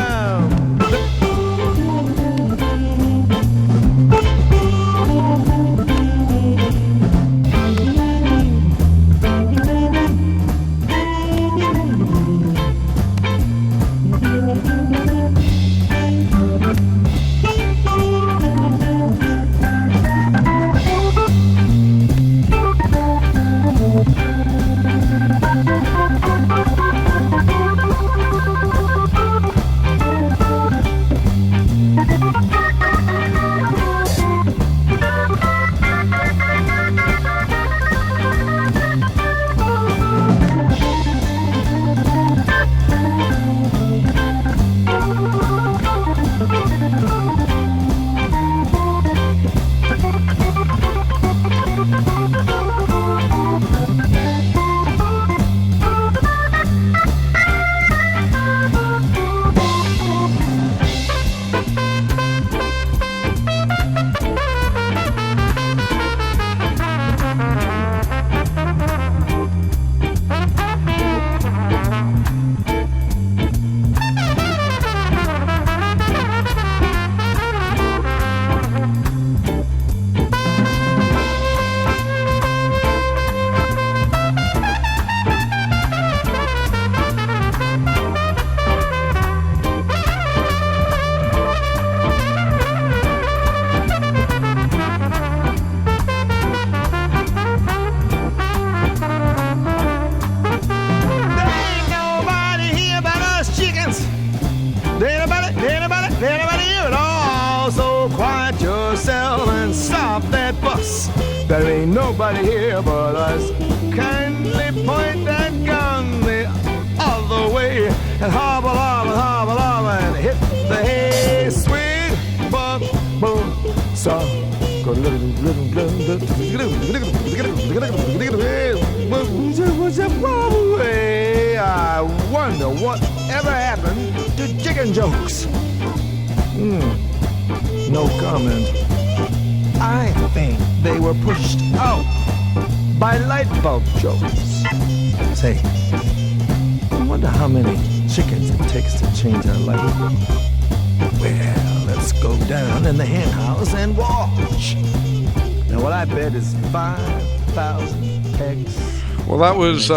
There ain't nobody here but us. Kindly point that gun the other way and hobble, hobble, hobble, hobble and hit the hay. Swing, bump, boom, so. I wonder whatever happened to chicken jokes. No comment. I think they were pushed out by light bulb jokes. Say, I wonder how many chickens it takes to change our life. Well, let's go down in the hen house and watch. Now, what I bet is 5,000 eggs. Well, that was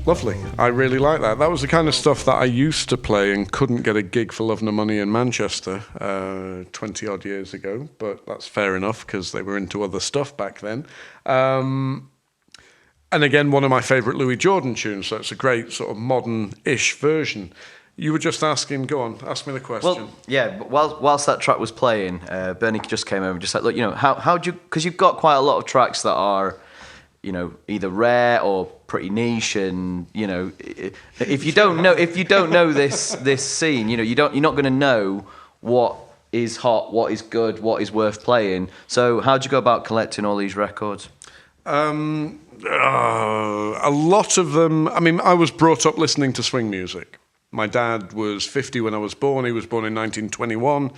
lovely. I really like that. That was the kind of stuff that I used to play and couldn't get a gig for Love Nor Money in Manchester 20 odd years ago, but that's fair enough because they were into other stuff back then. And again, one of my favourite Louis Jordan tunes, so it's a great sort of modern-ish version. You were just asking, go on, ask me the question. Well, yeah, but whilst that track was playing, Bernie just came over and just said, look, you know, how do you, because you've got quite a lot of tracks that are, you know, either rare or pretty niche, and you know, if you don't know this scene, you know, you're not going to know what is hot, what is good, what is worth playing. So how do you go about collecting all these records? A lot of them. I mean, I was brought up listening to swing music. My dad was 50 when I was born. He was born in 1921.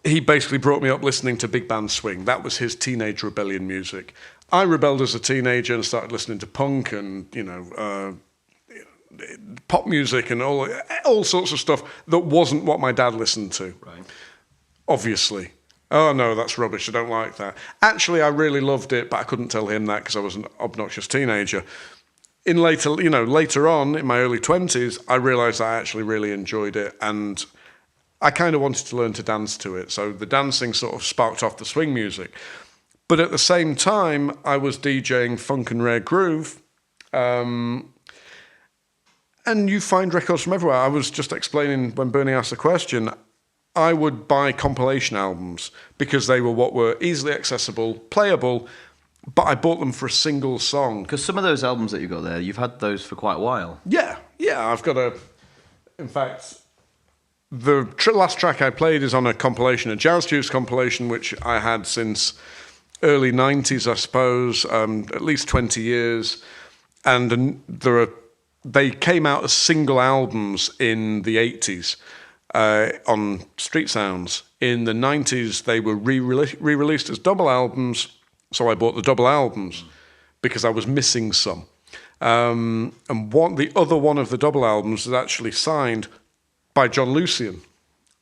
He basically brought me up listening to big band swing. That was his teenage rebellion music. I rebelled as a teenager and started listening to punk and, you know, pop music and all sorts of stuff that wasn't what my dad listened to. Right. Obviously. Oh, no, that's rubbish. I don't like that. Actually, I really loved it, but I couldn't tell him that because I was an obnoxious teenager. Later on, in my early 20s, I realised I actually really enjoyed it, and I kind of wanted to learn to dance to it. So the dancing sort of sparked off the swing music. But at the same time, I was DJing funk and rare groove. And you find records from everywhere. I was just explaining when Bernie asked the question, I would buy compilation albums because they were what were easily accessible, playable, but I bought them for a single song. Because some of those albums that you got there, you've had those for quite a while. Yeah, I've got in fact, the last track I played is on a compilation, a Jazz Juice compilation, which I had since early 90s, I suppose, at least 20 years. And they came out as single albums in the 80s. On Street Sounds. In the 90s, they were re-released as double albums, so I bought the double albums because I was missing some. And the other one of the double albums is actually signed by John Lucian.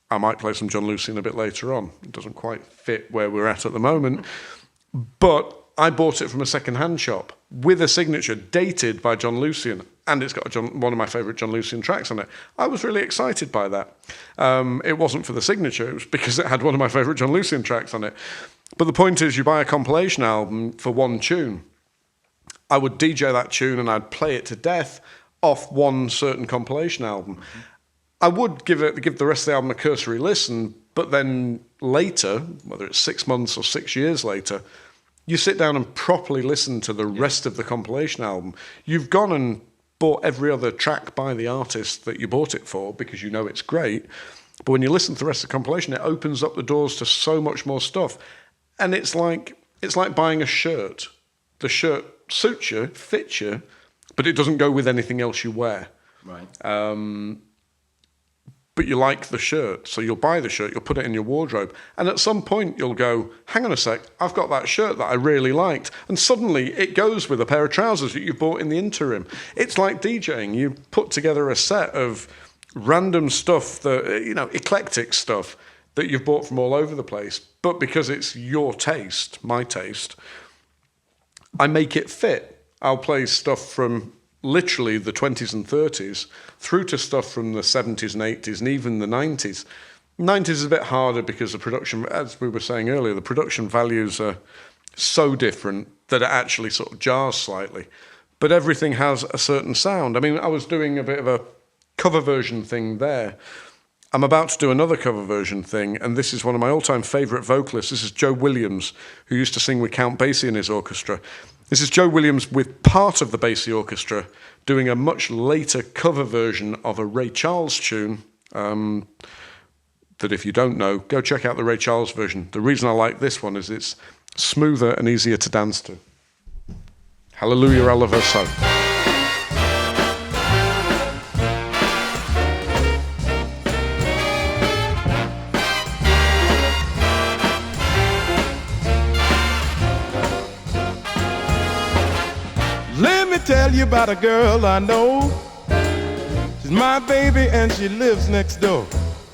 I might play some John Lucian a bit later on. It doesn't quite fit where we're at the moment. But I bought it from a second-hand shop with a signature dated by John Lucian, and it's got one of my favourite John Lucian tracks on it. I was really excited by that. It wasn't for the signature, it was because it had one of my favourite John Lucian tracks on it. But the point is, you buy a compilation album for one tune. I would DJ that tune and I'd play it to death off one certain compilation album. Mm-hmm. I would give the rest of the album a cursory listen, but then later, whether it's 6 months or 6 years later, you sit down and properly listen to the rest of the compilation album. You've gone and bought every other track by the artist that you bought it for because you know it's great. But when you listen to the rest of the compilation, it opens up the doors to so much more stuff. And it's like buying a shirt. The shirt suits you, fits you, but it doesn't go with anything else you wear. Right. But you like the shirt, so you'll buy the shirt, you'll put it in your wardrobe, and at some point you'll go, hang on a sec, I've got that shirt that I really liked, and suddenly it goes with a pair of trousers that you bought in the interim. It's like DJing. You put together a set of random stuff, eclectic stuff that you've bought from all over the place, but because it's your taste, my taste, I make it fit. I'll play stuff from literally the 20s and 30s through to stuff from the 70s and 80s and even the 90s. 90s is a bit harder because the production, as we were saying earlier, the production values are so different that it actually sort of jars slightly. But everything has a certain sound. I mean, I was doing a bit of a cover version thing there. I'm about to do another cover version thing, and this is one of my all-time favourite vocalists. This is Joe Williams, who used to sing with Count Basie in his orchestra. This is Joe Williams with part of the Basie Orchestra doing a much later cover version of a Ray Charles tune that if you don't know, go check out the Ray Charles version. The reason I like this one is it's smoother and easier to dance to. Hallelujah, I love her so. Tell you about a girl I know. She's my baby and she lives next door.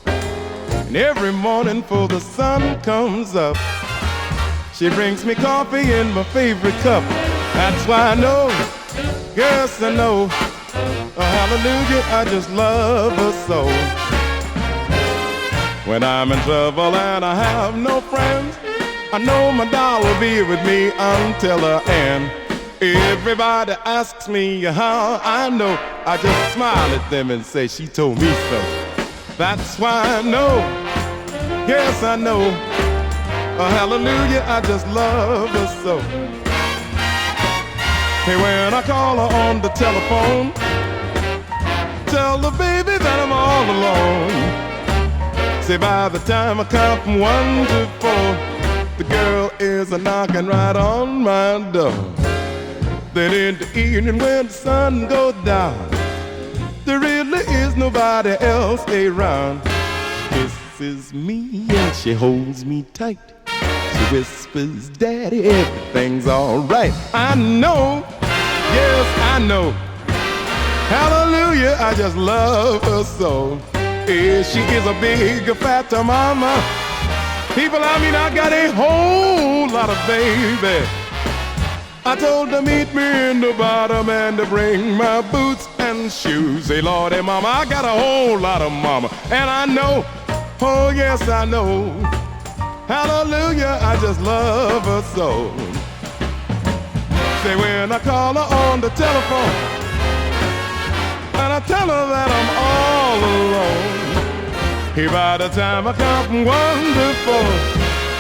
And every morning before the sun comes up, she brings me coffee in my favorite cup. That's why I know, yes I know, oh, hallelujah, I just love her so. When I'm in trouble and I have no friends, I know my doll will be with me until the end. Everybody asks me how I know. I just smile at them and say she told me so. That's why I know, yes I know, oh, hallelujah, I just love her so. Hey, when I call her on the telephone, tell the baby that I'm all alone. Say by the time I count from 1 to 4, the girl is a-knocking right on my door. Then in the evening when the sun goes down, there really is nobody else around. She kisses me and she holds me tight. She whispers, Daddy, everything's all right. I know, yes I know, hallelujah, I just love her so. Yeah, she is a big fat mama. People, I got a whole lot of baby. I told her meet me in the bottom and to bring my boots and shoes. Say, Lordy, mama, I got a whole lot of mama. And I know, Oh, yes, I know. Hallelujah, I just love her so. Say when I call her on the telephone and I tell her that I'm all alone, hey, by the time I count from 1 to 4,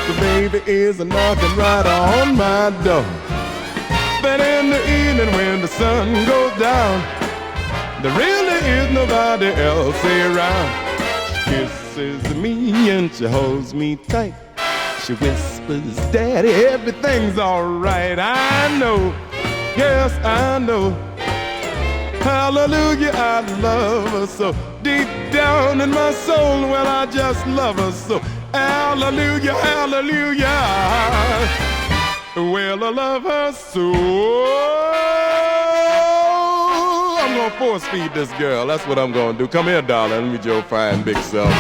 the baby is knocking right on my door. But in the evening when the sun goes down, there really is nobody else around. She kisses me and she holds me tight. She whispers, Daddy, everything's alright. I know, yes, I know. Hallelujah, I love her so. Deep down in my soul, well, I just love her so. Hallelujah, hallelujah. Well, I love her so. I'm gonna force feed this girl. That's what I'm gonna do. Come here, darling. Let me Joe fine big self.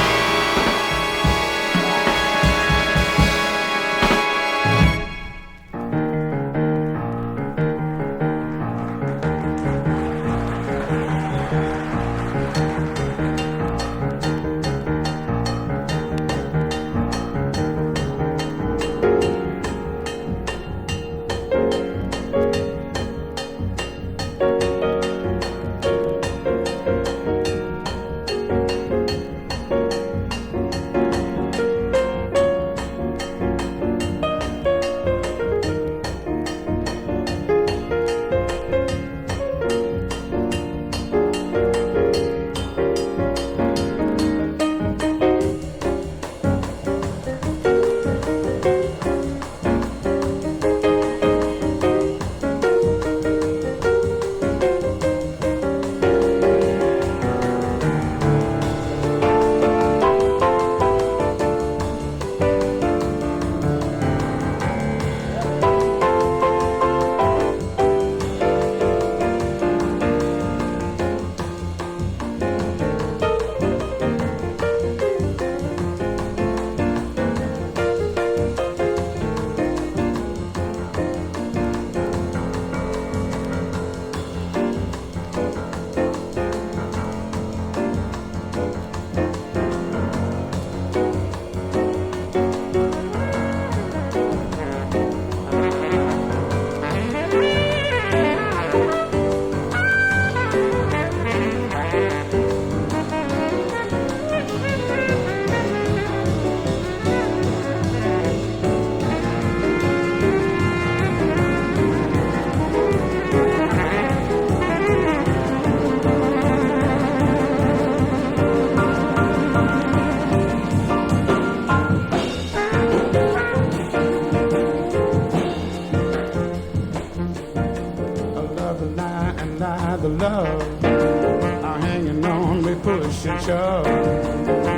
love are hanging on, we push and shove.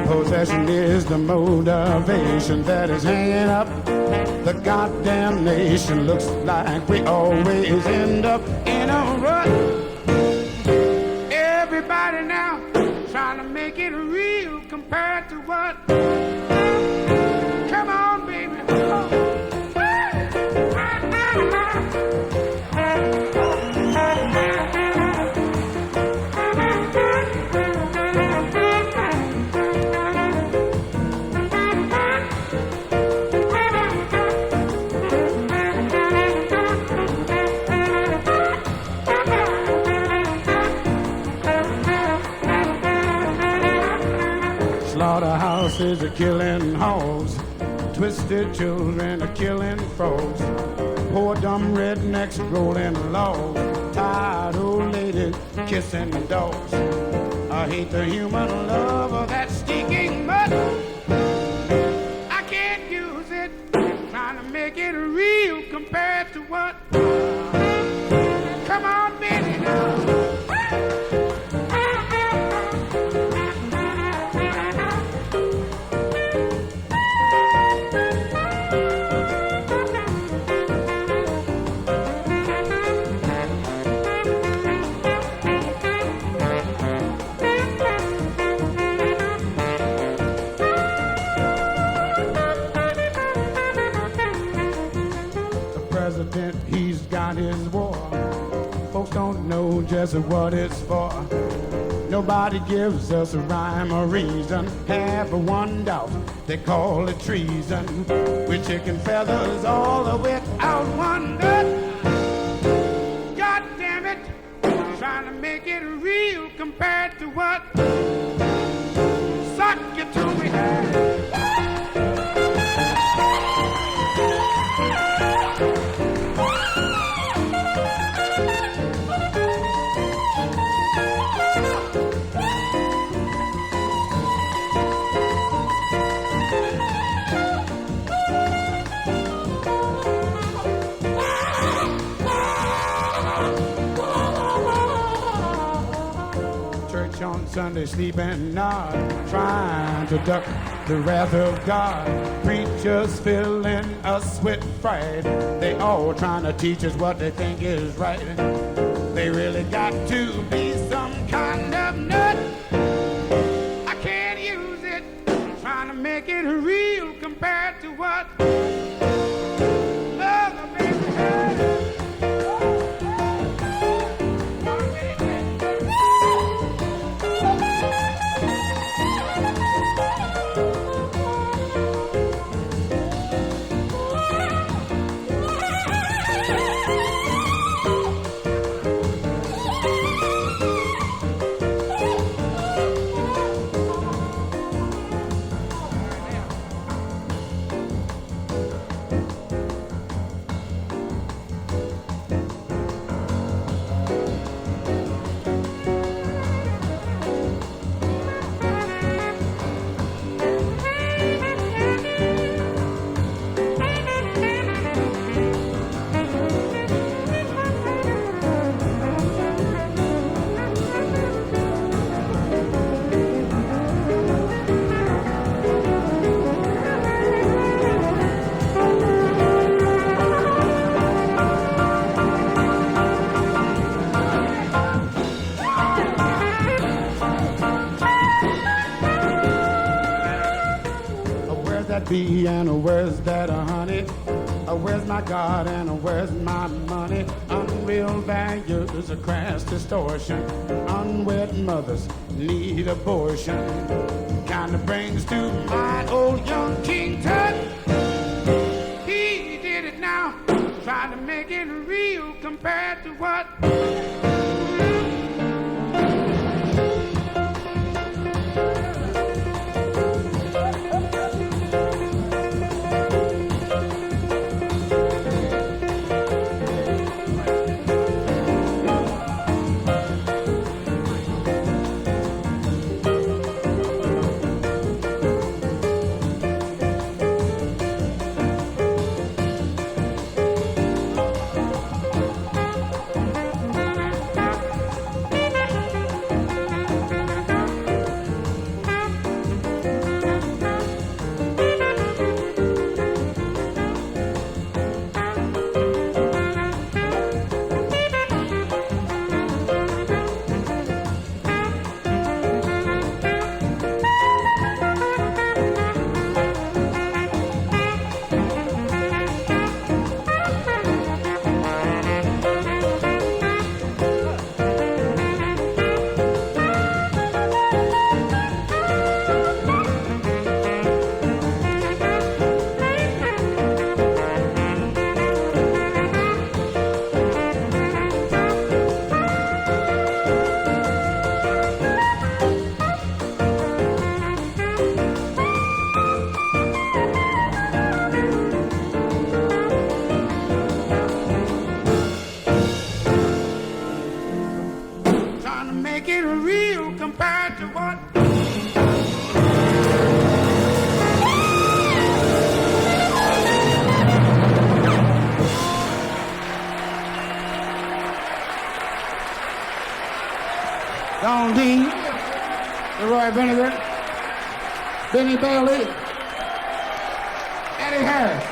Possession is the motivation that is hanging up the goddamn nation. Looks like we always end up in a rut. Everybody now trying to make it real compared to what? Come on, baby. Slaughterhouses are killing hogs, twisted children are killing frogs, poor dumb rednecks rolling logs, tired old ladies kissing dogs. I hate the human love of that stinking mud. I can't use it, trying to make it real compared to what? Come on, baby, now. He's got his war. Folks don't know just what it's for. Nobody gives us a rhyme or reason. Have a one doubt, they call it treason. With chicken feathers all without wonder. God damn it, trying to make it real compared to what suck you to me. On Sunday sleeping nod, trying to duck the wrath of God. Preachers filling us with fright. They all trying to teach us what they think is right. They really got to be some kind of nut. I can't use it, trying to make it real compared to what Mother Baby had. Be and where's that honey? Where's my God and where's my money? Unreal values, a crass distortion. Unwed mothers need abortion. Kind of brings to mind old young King Tut. He did it now, trying to make it real compared to what Don Dean, Leroy Vinegar, Benny Bailey, Eddie Harris.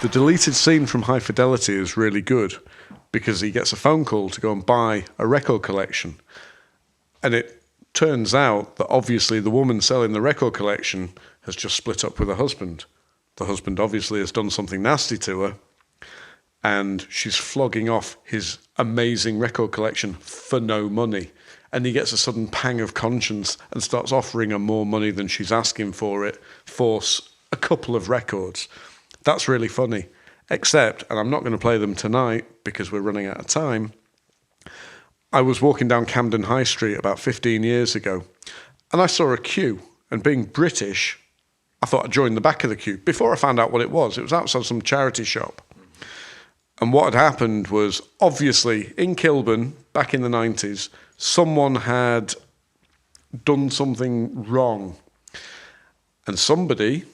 The deleted scene from High Fidelity is really good because he gets a phone call to go and buy a record collection. And it turns out that obviously the woman selling the record collection has just split up with her husband. The husband obviously has done something nasty to her. and she's flogging off his amazing record collection for no money. And he gets a sudden pang of conscience and starts offering her more money than she's asking for it for a couple of records. That's really funny. Except, and I'm not going to play them tonight because we're running out of time, I was walking down Camden High Street about 15 years ago, and I saw a queue, and being British, I thought I'd join the back of the queue. Before I found out what it was outside some charity shop. And what had happened was, obviously, in Kilburn, back in the 90s, someone had done something wrong. And somebody,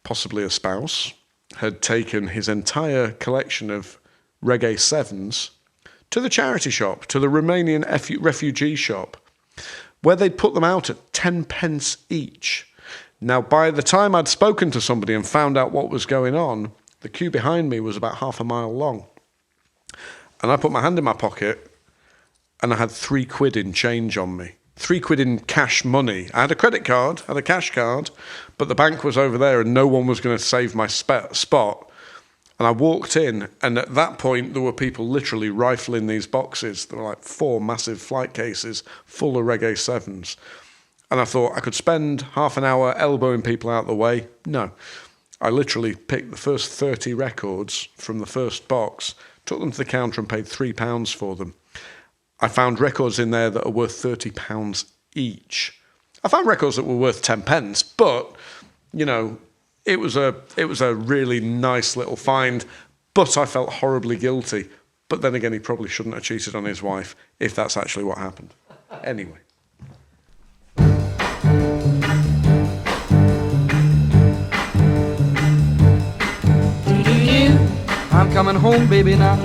possibly a spouse, had taken his entire collection of reggae 7s to the charity shop, to the Romanian refugee shop, where they'd put them out at 10 pence each. Now, by the time I'd spoken to somebody and found out what was going on, the queue behind me was about half a mile long. And I put my hand in my pocket, and I had £3 in change on me. £3 in cash money. I had a credit card, had a cash card, but the bank was over there and no one was going to save my spot. And I walked in, and at that point, there were people literally rifling these boxes. There were like 4 massive flight cases full of reggae 7s. And I thought I could spend half an hour elbowing people out the way. No. I literally picked the first 30 records from the first box, took them to the counter and paid £3 for them. I found records in there that are worth £30 each. I found records that were worth 10 pence, but, you know, it was a really nice little find, but I felt horribly guilty. But then again, he probably shouldn't have cheated on his wife if that's actually what happened. Anyway. I'm coming home, baby, now.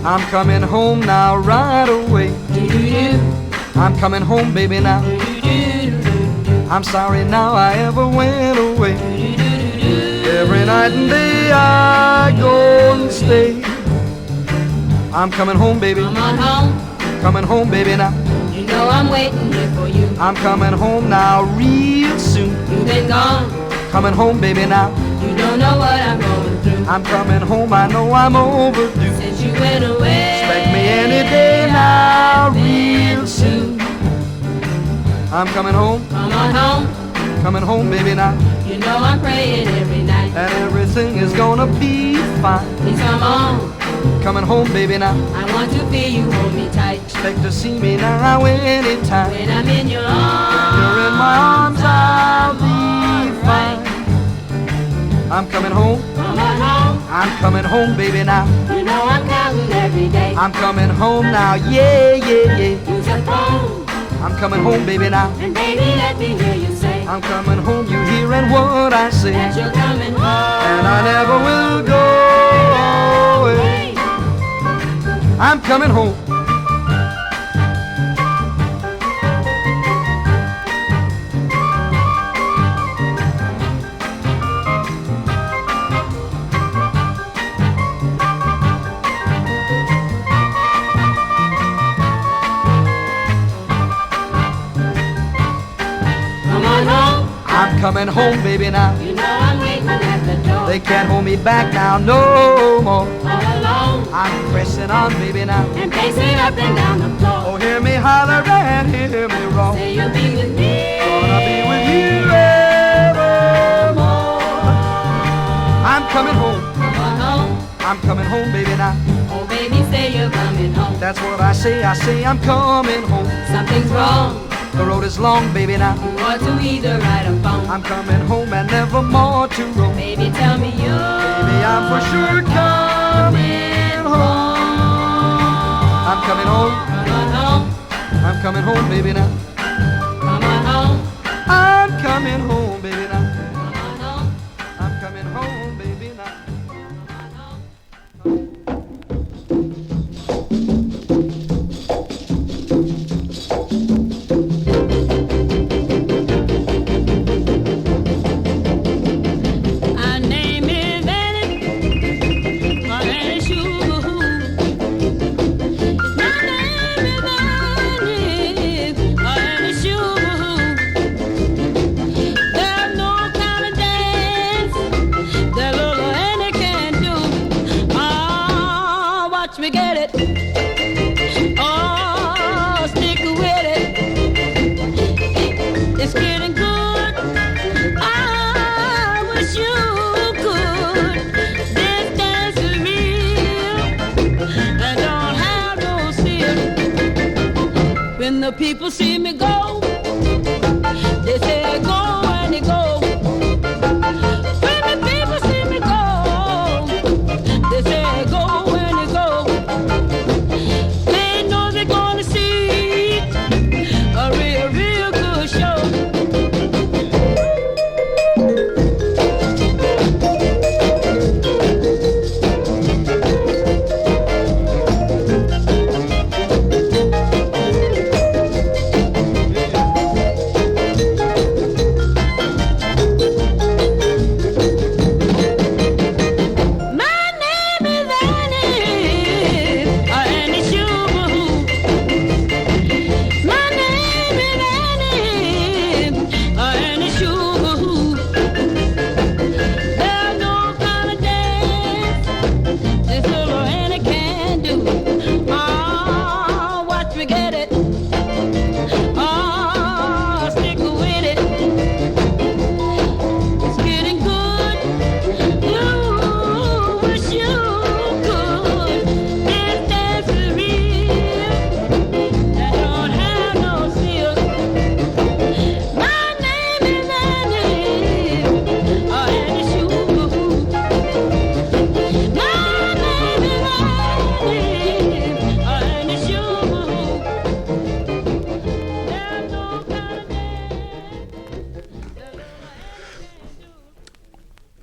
I'm coming home now, right away. I'm coming home, baby, now. I'm sorry now I ever went away. Every night and day I go and stay. I'm coming home, baby. Come on home. Coming home, baby, now. You know I'm waiting here for you. I'm coming home now real soon. You've been gone. Coming home, baby, now. You don't know what I'm going through. I'm coming home, I know I'm overdue. Since you went away, expect me any day now, real soon. I'm coming home. Come on home. Coming home, baby, now. You know I'm praying every night that everything is gonna be fine. Please come on. Coming home, baby, now. I want to feel you hold me tight. Expect to see me now anytime. When I'm in your arms, you're in my arms, I'll be fine. I'm coming home. Come on home. I'm coming home, baby, now. You know I'm counting every day. I'm coming home now, yeah, yeah, yeah. Use your phone. I'm coming home, baby, now. And baby, let me hear you say, I'm coming home, you hearing what I say. That you're coming home. And I never will go away. I'm coming home. I'm coming home, baby, now. You know I'm waiting at the door. They can't hold me back now no more. All alone. I'm pressing on, baby, now. And pacing up and down the floor. Oh, hear me holler and hear me roar. Say you'll be with me. Gonna be with you evermore. I'm coming home. Come on home. I'm coming home, baby, now. Oh, baby, say you're coming home. That's what I say I'm coming home. Something's wrong. The road is long, baby, now. You ought to either ride or phone. I'm coming home and never more to roam. Baby, tell me you. Baby, I'm for sure coming home. I'm coming home. Come on home. I'm coming home, baby, now. Come on home. I'm coming home, baby, now. Come on home. I'm coming home, baby, now. When the people see me go, they say I go and I go. When the people see me go, they say I go and I go. They know they're gonna see a real, real good show.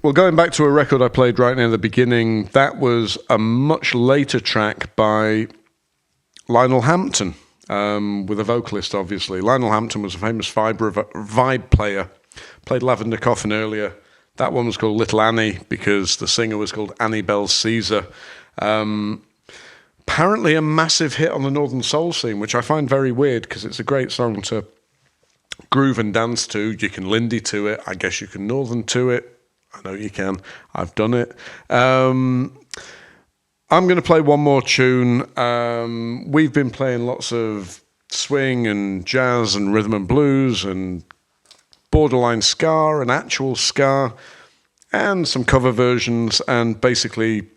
Well, going back to a record I played right near the beginning, that was a much later track by Lionel Hampton, with a vocalist, obviously. Lionel Hampton was a famous vibe player, played Lavender Coffin earlier. That one was called Little Annie because the singer was called Annie Bell Caesar. Apparently a massive hit on the Northern Soul scene, which I find very weird because it's a great song to groove and dance to. You can Lindy to it. I guess you can Northern to it. I know you can. I've done it. I'm going to play one more tune. We've been playing lots of swing and jazz and rhythm and blues and borderline ska and actual ska and some cover versions and basically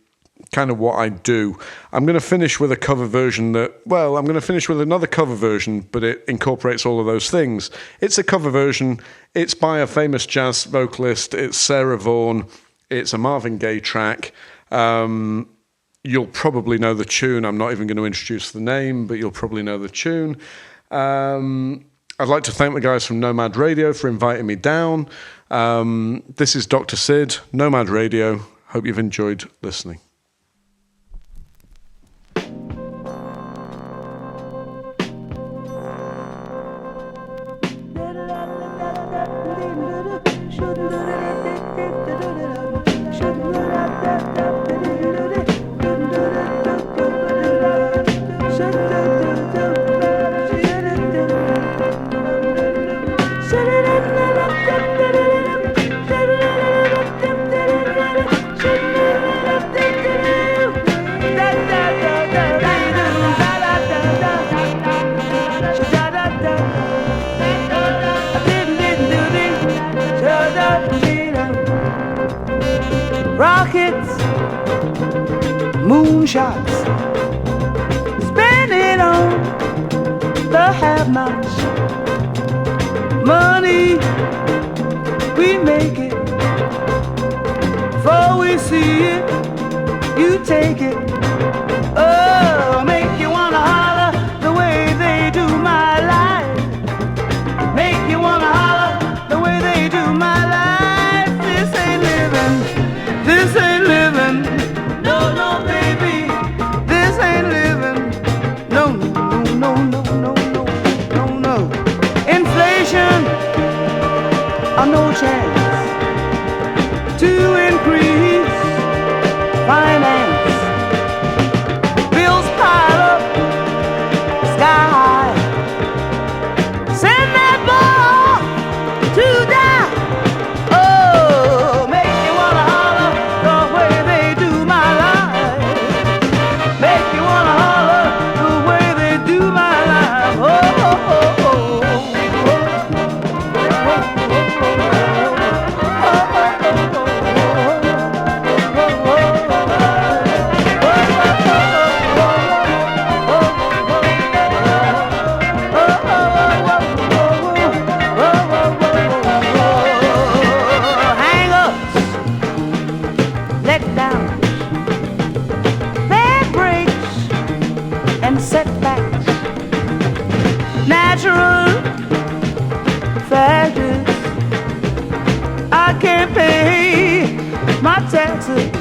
kind of what I do. I'm going to finish with a cover version I'm going to finish with another cover version, but it incorporates all of those things. It's a cover version. It's by a famous jazz vocalist. It's Sarah Vaughan. It's a Marvin Gaye track. You'll probably know the tune. I'm not even going to introduce the name, but you'll probably know the tune. I'd like to thank the guys from Nomad Radio for inviting me down. This is Dr. Sid, Nomad Radio. Hope you've enjoyed listening. Rockets, moonshots, spending on the have-nots. Money, we make it. Before we see it, you take it. Oh, make you wanna holler the way they do my life. Make you wanna holler the way they do my life. This ain't living. This ain't living, no, no, baby. This ain't living, no, no, no, no, no, no, no, no. Inflation, no chance to increase finance. Bills pile up, sky high. Send that ball to die. Oh, make you wanna holler the way they do my life. Make you wanna holler the way they do my life. Oh, oh, oh, oh, oh, oh, oh, oh, oh. natural fact is I can't pay my taxes.